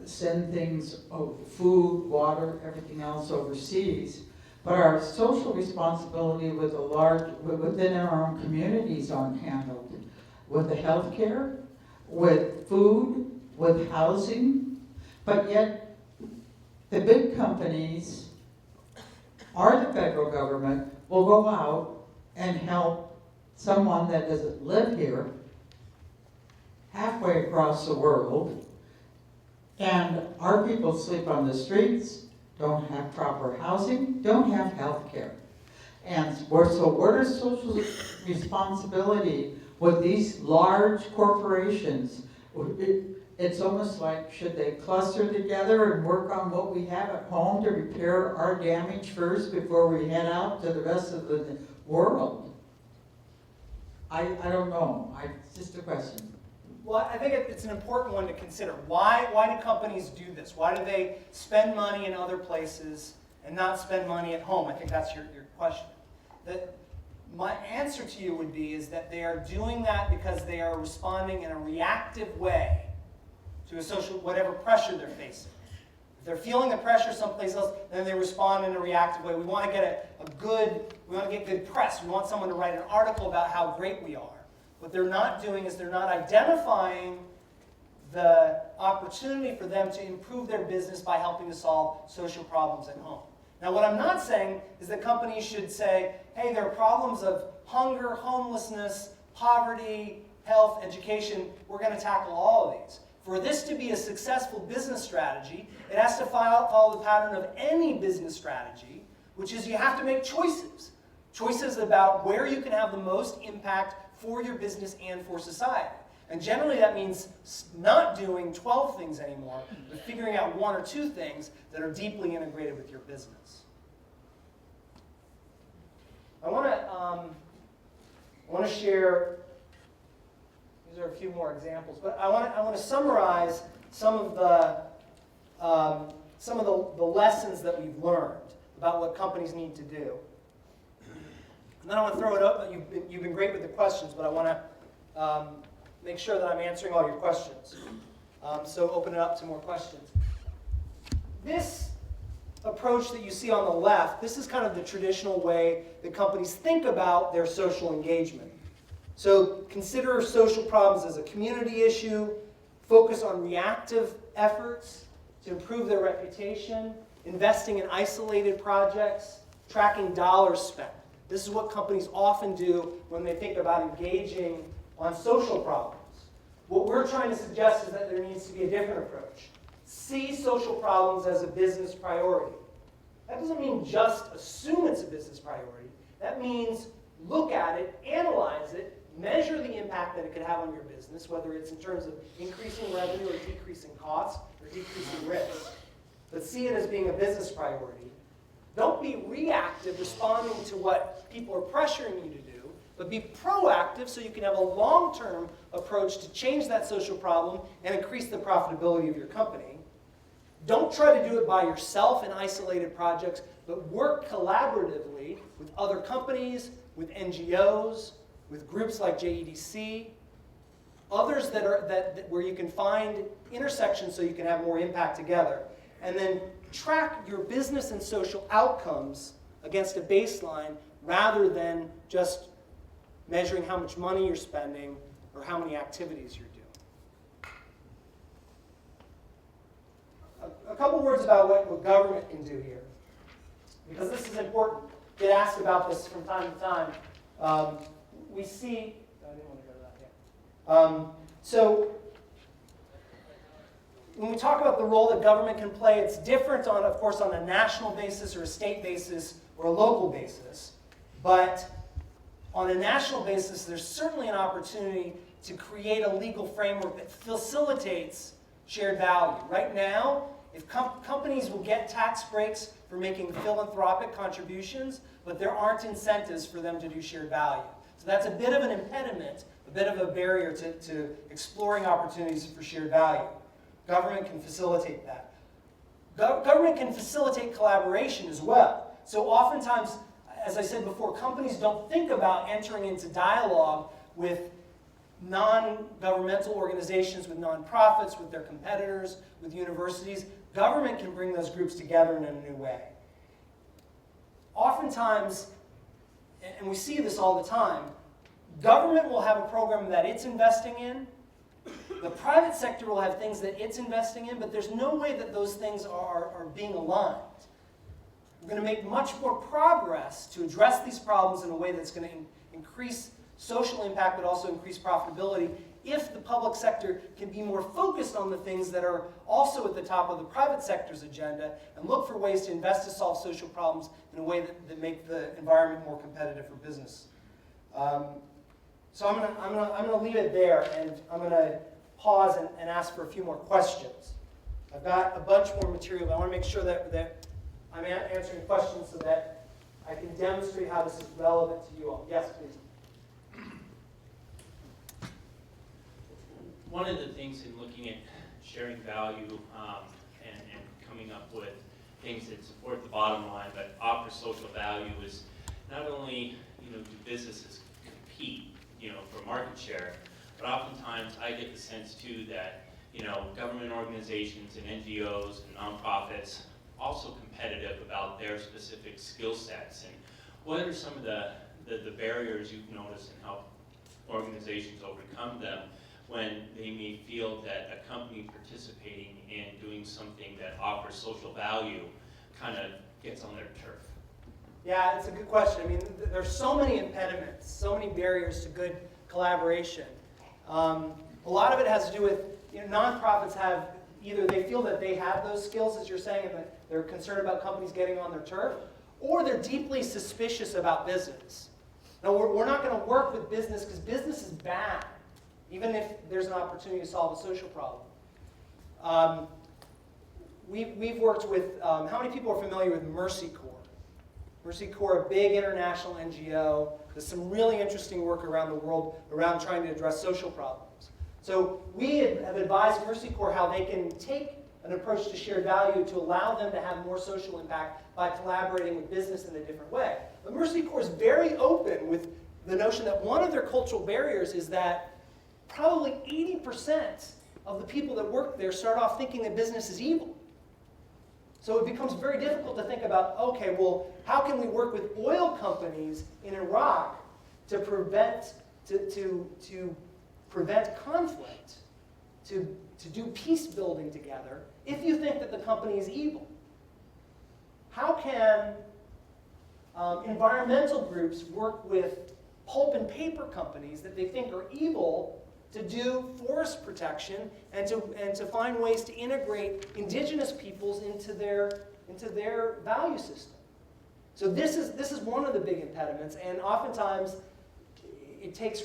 send things, food, water, everything else overseas, but our social responsibility within our own communities aren't handled. With the health care, with food, with housing, but yet the big companies or the federal government will go out and help someone that doesn't live here halfway across the world, and our people sleep on the streets, don't have proper housing, don't have health care. And so what is social responsibility with these large corporations? It's almost like, should they cluster together and work on what we have at home to repair our damage first before we head out to the rest of the world? I don't know. It's just a question. Well, I think it's an important one to consider. Why do companies do this? Why do they spend money in other places and not spend money at home? I think that's your question. My answer to you would be is that they are doing that because they are responding in a reactive way to a social, whatever pressure they're facing. If they're feeling the pressure someplace else, then they respond in a reactive way. We want to get we want to get good press. We want someone to write an article about how great we are. What they're not doing is they're not identifying the opportunity for them to improve their business by helping to solve social problems at home. Now, what I'm not saying is that companies should say, hey, there are problems of hunger, homelessness, poverty, health, education. We're going to tackle all of these. For this to be a successful business strategy, it has to follow the pattern of any business strategy, which is you have to make choices. Choices about where you can have the most impact for your business and for society. And generally that means not doing 12 things anymore, but figuring out one or two things that are deeply integrated with your business. I want to share, these are a few more examples, but I want to summarize some of the lessons that we've learned about what companies need to do. And then I want to throw it up. You've been great with the questions, but I want to make sure that I'm answering all your questions. So open it up to more questions. This approach that you see on the left, this is kind of the traditional way that companies think about their social engagement. So consider social problems as a community issue, focus on reactive efforts to improve their reputation, investing in isolated projects, tracking dollars spent. This is what companies often do when they think about engaging on social problems. What we're trying to suggest is that there needs to be a different approach. See social problems as a business priority. That doesn't mean just assume it's a business priority. That means look at it, analyze it, measure the impact that it could have on your business, whether it's in terms of increasing revenue or decreasing costs or decreasing risk. But see it as being a business priority. Don't be reactive, responding to what people are pressuring you to do, but be proactive so you can have a long-term approach to change that social problem and increase the profitability of your company. Don't try to do it by yourself in isolated projects, but work collaboratively with other companies, with NGOs, with groups like JEDC, others where you can find intersections so you can have more impact together. And then track your business and social outcomes against a baseline rather than just measuring how much money you're spending or how many activities you're doing. A couple words about what government can do here, because this is important. Get asked about this from time to time. We see, I didn't want to go to that yet. So when we talk about the role that government can play, it's different, of course, on a national basis or a state basis or a local basis. But on a national basis, there's certainly an opportunity to create a legal framework that facilitates shared value. Right now, if companies will get tax breaks for making philanthropic contributions, but there aren't incentives for them to do shared value. So that's a bit of an impediment, a bit of a barrier to exploring opportunities for shared value. Government can facilitate that. Government can facilitate collaboration as well. So oftentimes, as I said before, companies don't think about entering into dialogue with non-governmental organizations, with nonprofits, with their competitors, with universities. Government can bring those groups together in a new way. Oftentimes, and we see this all the time, government will have a program that it's investing in. The private sector will have things that it's investing in, but there's no way that those things are being aligned. We're going to make much more progress to address these problems in a way that's going to increase social impact, but also increase profitability, if the public sector can be more focused on the things that are also at the top of the private sector's agenda and look for ways to invest to solve social problems in a way that make the environment more competitive for business. So I'm gonna leave it there, and I'm gonna pause and ask for a few more questions. I've got a bunch more material, but I want to make sure that I'm answering questions so that I can demonstrate how this is relevant to you all. Yes, please. One of the things in looking at sharing value and coming up with things that support the bottom line but offer social value is not only do businesses compete for market share, but oftentimes I get the sense too that government organizations and NGOs and nonprofits also competitive about their specific skill sets. And what are some of the barriers you've noticed and how organizations overcome them when they may feel that a company participating in doing something that offers social value kind of gets on their turf? Yeah, it's a good question. I mean, there's so many impediments, so many barriers to good collaboration. A lot of it has to do with, nonprofits have, either they feel that they have those skills, as you're saying, and that they're concerned about companies getting on their turf, or they're deeply suspicious about business. Now, we're not going to work with business because business is bad, even if there's an opportunity to solve a social problem. We've worked with, how many people are familiar with Mercy Corps? Mercy Corps, a big international NGO, does some really interesting work around the world around trying to address social problems. So we have advised Mercy Corps how they can take an approach to shared value to allow them to have more social impact by collaborating with business in a different way. But Mercy Corps is very open with the notion that one of their cultural barriers is that probably 80% of the people that work there start off thinking that business is evil. So it becomes very difficult to think about, okay, well, how can we work with oil companies in Iraq to prevent conflict, to do peace building together, if you think that the company is evil? How can environmental groups work with pulp and paper companies that they think are evil to do forest protection and to find ways to integrate indigenous peoples into their value system? So this is one of the big impediments, and oftentimes it takes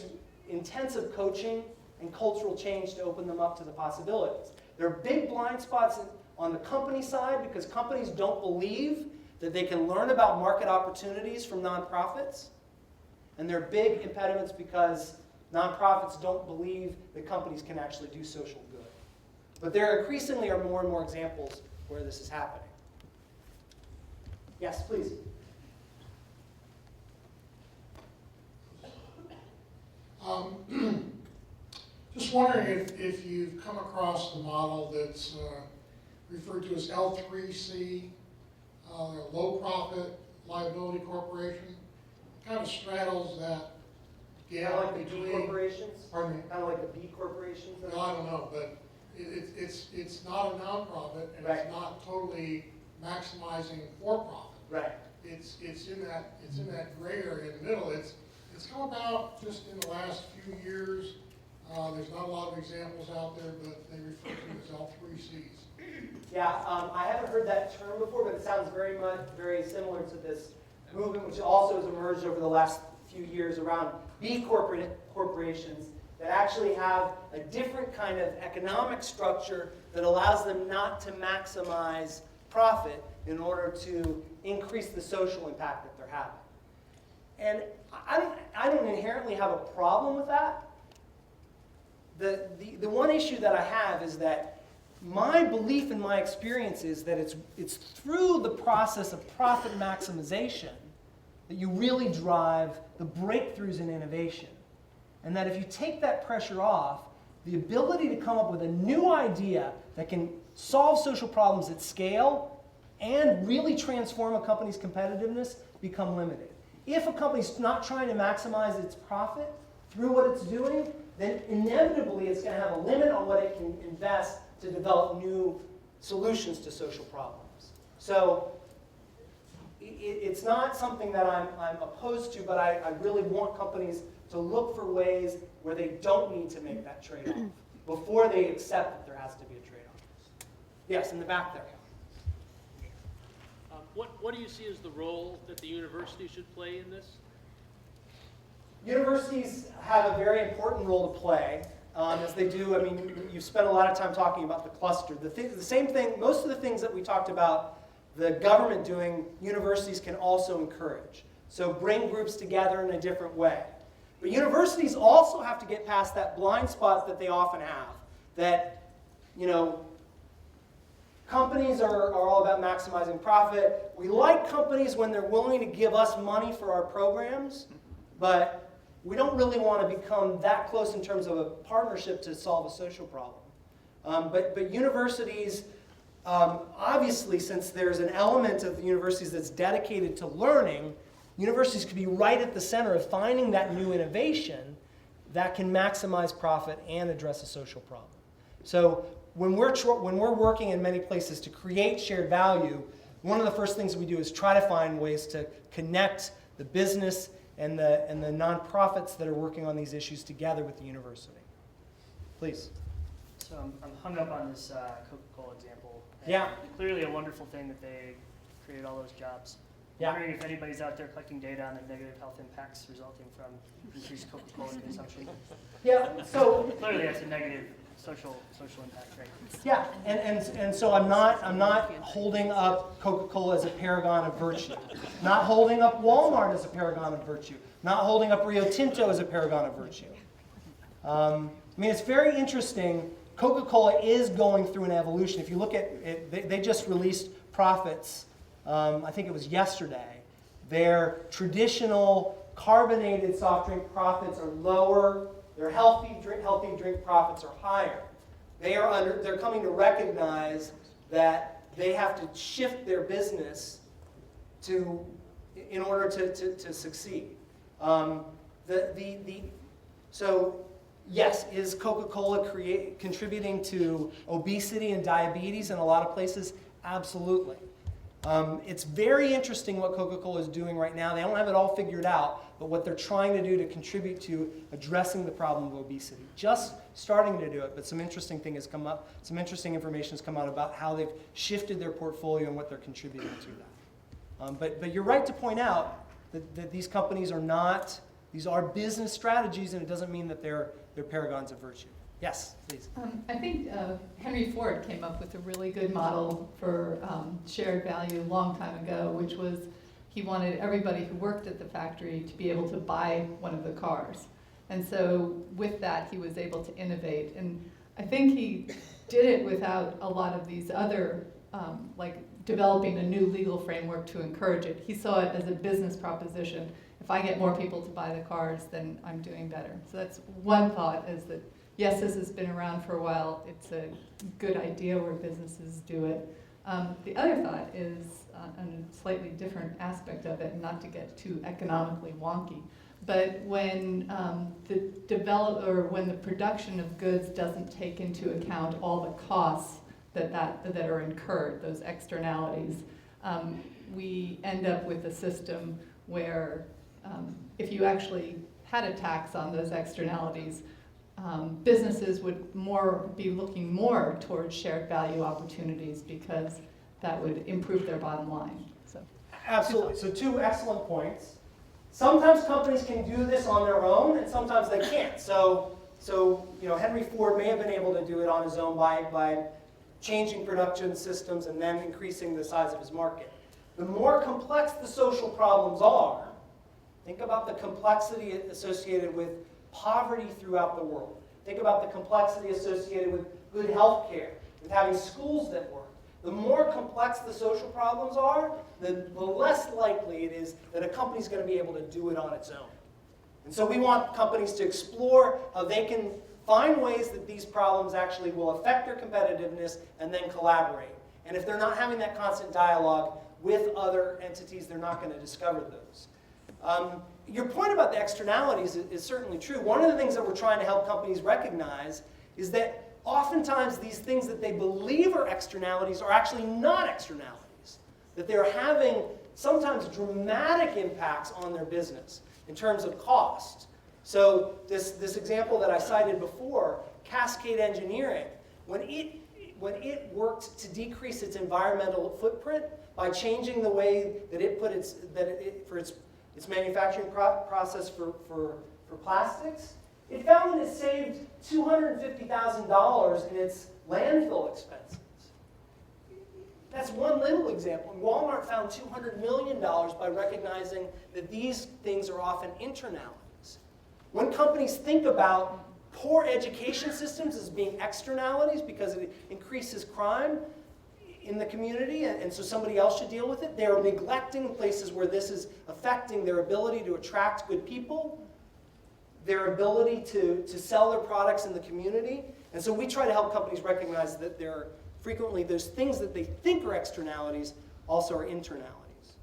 intensive coaching and cultural change to open them up to the possibilities. There are big blind spots on the company side because companies don't believe that they can learn about market opportunities from nonprofits. And they're big impediments because nonprofits don't believe that companies can actually do social good. But there increasingly are more and more examples where this is happening. Yes, please. Just wondering if you've come across the model that's referred to as L3C, low profit liability corporation. Kind of straddles that Kind of like the B corporations? Pardon me? Kind of like the B corporations? Well, I don't know, but it's not a nonprofit and Right. it's not totally maximizing for profit. Right. It's in that gray area in the middle. It's come about just in the last few years. There's not a lot of examples out there, but they refer to it as L3Cs. Yeah, I haven't heard that term before, but it sounds very similar to this movement, which also has emerged over the last few years around B corporations that actually have a different kind of economic structure that allows them not to maximize profit in order to increase the social impact that they're having. And I don't inherently have a problem with that. The one issue that I have is that my belief and my experience is that it's through the process of profit maximization that you really drive the breakthroughs in innovation. And that if you take that pressure off, the ability to come up with a new idea that can solve social problems at scale and really transform a company's competitiveness become limited. If a company's not trying to maximize its profit through what it's doing, then inevitably it's going to have a limit on what it can invest to develop new solutions to social problems. So it's not something that I'm opposed to, but I really want companies to look for ways where they don't need to make that trade-off before they accept that there has to be a trade-off. Yes, in the back there. What do you see as the role that the university should play in this? Universities have a very important role to play, as they do. I mean, you've spent a lot of time talking about the cluster. The same thing, most of the things that we talked about the government doing, universities can also encourage. So bring groups together in a different way. But universities also have to get past that blind spot that they often have, that, companies are all about maximizing profit. We like companies when they're willing to give us money for our programs, but we don't really want to become that close in terms of a partnership to solve a social problem. But universities, obviously, since there's an element of the universities that's dedicated to learning, universities could be right at the center of finding that new innovation that can maximize profit and address a social problem. So when we're working in many places to create shared value, one of the first things we do is try to find ways to connect the business and the nonprofits that are working on these issues together with the university. Please. So I'm hung up on this Coca-Cola example. And Yeah. Clearly a wonderful thing that they created all those jobs. Yeah. I'm wondering if anybody's out there collecting data on the negative health impacts resulting from increased Coca-Cola consumption. Yeah, so Clearly that's a negative social impact, right? yeah, and so I'm not holding up Coca-Cola as a paragon of virtue. Not holding up Walmart as a paragon of virtue. Not holding up Rio Tinto as a paragon of virtue. I mean, it's very interesting. Coca-Cola is going through an evolution. If you look at it, they just released profits, I think it was yesterday. Their traditional carbonated soft drink profits are lower. Their healthy drink profits are higher. They're coming to recognize that they have to shift their business in order to succeed. So yes, is Coca-Cola contributing to obesity and diabetes in a lot of places? Absolutely. It's very interesting what Coca-Cola is doing right now. They don't have it all figured out, but what they're trying to do to contribute to addressing the problem of obesity. Just starting to do it, but some interesting thing has come up. Some interesting information has come out about how they've shifted their portfolio and what they're contributing to that. But you're right to point out that these companies are not. These are business strategies, and it doesn't mean that they're paragons of virtue. Yes, please. I think Henry Ford came up with a really good model for shared value a long time ago, which was he wanted everybody who worked at the factory to be able to buy one of the cars. And so with that, he was able to innovate. And I think he did it without a lot of these other, like developing a new legal framework to encourage it. He saw it as a business proposition. If I get more people to buy the cars, then I'm doing better. So that's one thought, is that yes, this has been around for a while. It's a good idea where businesses do it. The other thought is on a slightly different aspect of it, not to get too economically wonky, but when when the production of goods doesn't take into account all the costs that are incurred, those externalities, we end up with a system where if you actually had a tax on those externalities, businesses would be looking more towards shared value opportunities because that would improve their bottom line. So. Absolutely. So 2 excellent points. Sometimes companies can do this on their own, and sometimes they can't. So Henry Ford may have been able to do it on his own by changing production systems and then increasing the size of his market. The more complex the social problems are, think about the complexity associated with poverty throughout the world. Think about the complexity associated with good health care, with having schools that work. The more complex the social problems are, the less likely it is that a company's going to be able to do it on its own. And so we want companies to explore how they can find ways that these problems actually will affect their competitiveness and then collaborate. And if they're not having that constant dialogue with other entities, they're not going to discover those. Your point about the externalities is certainly true. One of the things that we're trying to help companies recognize is that oftentimes these things that they believe are externalities are actually not externalities. That they're having sometimes dramatic impacts on their business in terms of cost. So this example that I cited before, Cascade Engineering, when it worked to decrease its environmental footprint by changing the way that it put its manufacturing process for plastics, it found that it saved $250,000 in its landfill expenses. That's one little example. And Walmart found $200 million by recognizing that these things are often internalities. When companies think about poor education systems as being externalities because it increases crime in the community, and so somebody else should deal with it, they're neglecting places where this is affecting their ability to attract good people, their ability to sell their products in the community. And so we try to help companies recognize that there are frequently those things that they think are externalities also are internalities.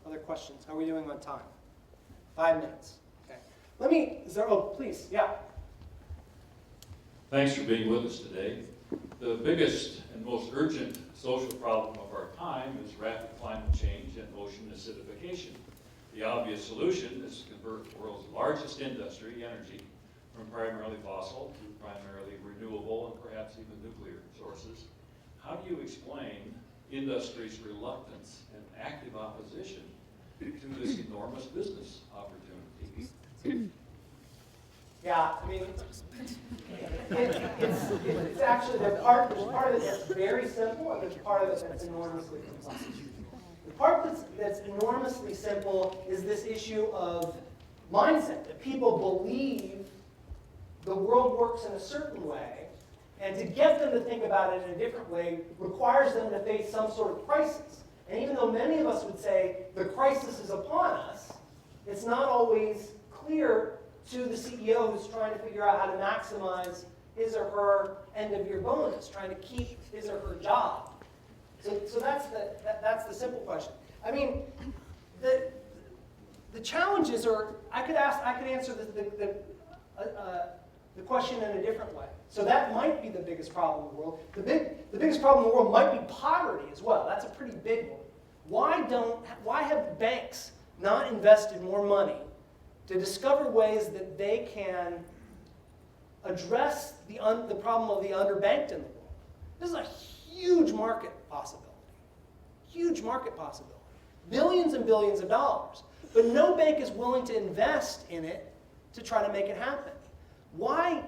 Other questions? How are we doing on time? 5 minutes. Okay. Please, yeah. Thanks for being with us today. The biggest and most urgent social problem of our time is rapid climate change and ocean acidification. The obvious solution is to convert the world's largest industry, energy, from primarily fossil to primarily renewable and perhaps even nuclear sources. How do you explain industry's reluctance and active opposition to this enormous business opportunity? Yeah, I mean, it's actually, there's part of it that's very simple, and there's part of it that's enormously complex. The part that's enormously simple is this issue of mindset, that people believe the world works in a certain way, and to get them to think about it in a different way requires them to face some sort of crisis. And even though many of us would say the crisis is upon us, it's not always clear to the CEO who's trying to figure out how to maximize his or her end-of-year bonus, trying to keep his or her job. So that's the simple question. I mean, the challenges are. I could answer the question in a different way. So that might be the biggest problem in the world. The biggest problem in the world might be poverty as well. That's a pretty big one. Why have banks not invested more money to discover ways that they can address the problem of the underbanked in the world? This is a huge market possibility. Huge market possibility. Billions and billions of dollars. But no bank is willing to invest in it to try to make it happen. Why?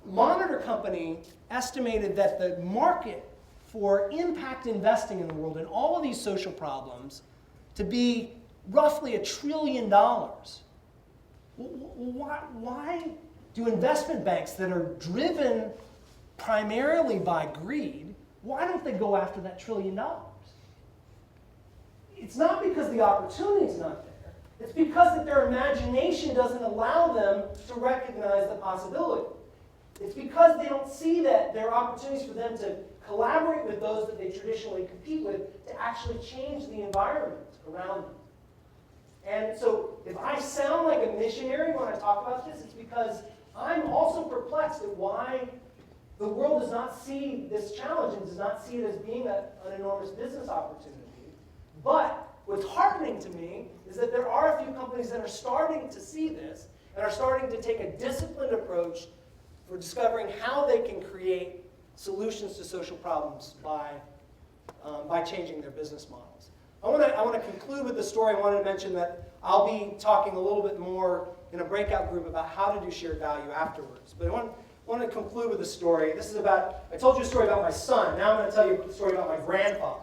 Monitor Company estimated that the market for impact investing in the world and all of these social problems to be roughly $1 trillion. Why do investment banks that are driven primarily by greed, why don't they go after that $1 trillion? It's not because the opportunity is not there. It's because that their imagination doesn't allow them to recognize the possibility. It's because they don't see that there are opportunities for them to collaborate with those that they traditionally compete with to actually change the environment around them. And so if I sound like a missionary when I talk about this, it's because I'm also perplexed at why the world does not see this challenge and does not see it as being an enormous business opportunity. But what's heartening to me is that there are a few companies that are starting to see this and are starting to take a disciplined approach for discovering how they can create solutions to social problems by changing their business models. I want to conclude with the story. I wanted to mention that I'll be talking a little bit more in a breakout group about how to do shared value afterwards. But I want to conclude with a story. This is about, I told you a story about my son. Now I'm going to tell you a story about my grandfather.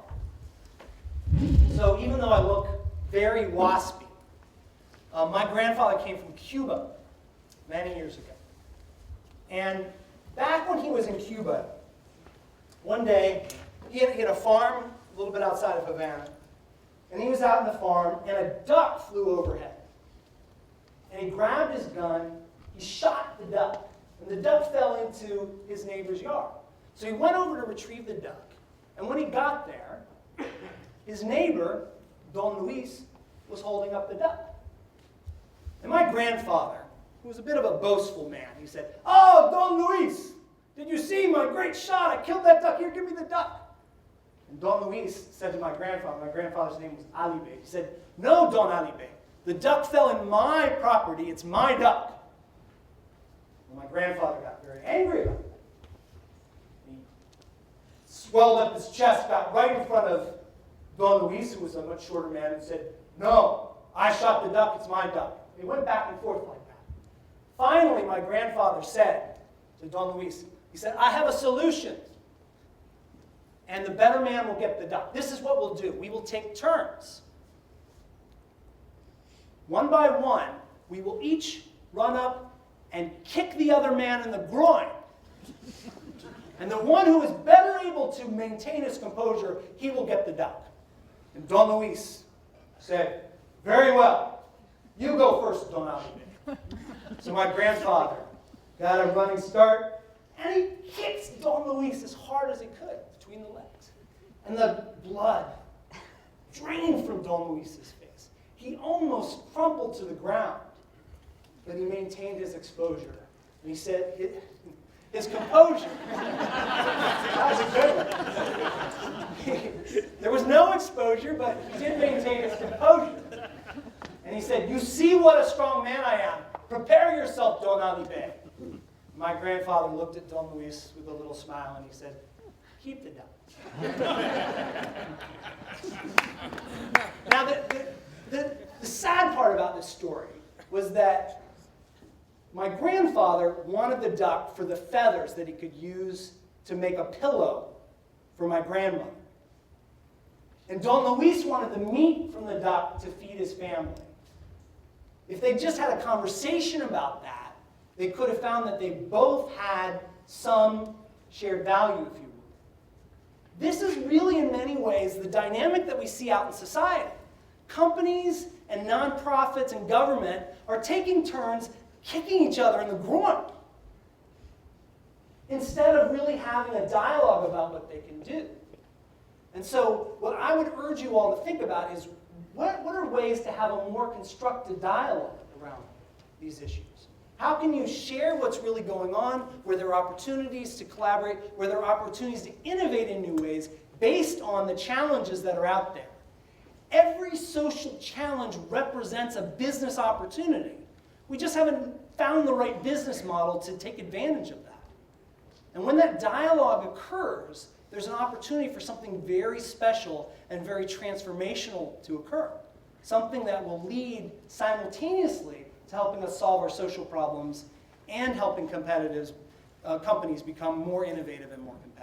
So even though I look very waspy, my grandfather came from Cuba many years ago. And back when he was in Cuba, one day he had a farm a little bit outside of Havana. And he was out in the farm, and a duck flew overhead. And he grabbed his gun, he shot the duck, and the duck fell into his neighbor's yard. So he went over to retrieve the duck, and when he got there, his neighbor, Don Luis, was holding up the duck. And my grandfather, who was a bit of a boastful man, he said, "Oh, Don Luis, did you see my great shot? I killed that duck. Here, give me the duck." And Don Luis said to my grandfather's name was Alibe, he said, "No, Don Alibe, the duck fell in my property. It's my duck." And my grandfather got very angry about that. He swelled up his chest, got right in front of Don Luis, who was a much shorter man, and said, "No, I shot the duck. It's my duck." They went back and forth like that. Finally, my grandfather said to Don Luis, he said, "I have a solution. And the better man will get the duck. This is what we'll do. We will take turns. One by one, we will each run up and kick the other man in the groin. And the one who is better able to maintain his composure, he will get the duck." And Don Luis said, "Very well. You go first, Don Alibe." So my grandfather got a running start, and he kicks Don Luis as hard as he could between the legs. And the blood drained from Don Luis's face. He almost crumpled to the ground, but he maintained his exposure. And he said, his composure. That was a good one. There was no exposure, but he did maintain his composure. And he said, "You see what a strong man I am. Prepare yourself, Don Alibe." My grandfather looked at Don Luis with a little smile, and he said, "Keep the duck." Now, the sad part about this story was that my grandfather wanted the duck for the feathers that he could use to make a pillow for my grandmother. And Don Luis wanted the meat from the duck to feed his family. If they just had a conversation about that, they could have found that they both had some shared value, if you will. This is really, in many ways, the dynamic that we see out in society. Companies and nonprofits and government are taking turns kicking each other in the groin instead of really having a dialogue about what they can do. And so what I would urge you all to think about is what are ways to have a more constructive dialogue around these issues? How can you share what's really going on, where there are opportunities to collaborate, where there are opportunities to innovate in new ways based on the challenges that are out there? Every social challenge represents a business opportunity. We just haven't found the right business model to take advantage of that. And when that dialogue occurs, there's an opportunity for something very special and very transformational to occur. Something that will lead simultaneously to helping us solve our social problems and helping companies become more innovative and more competitive.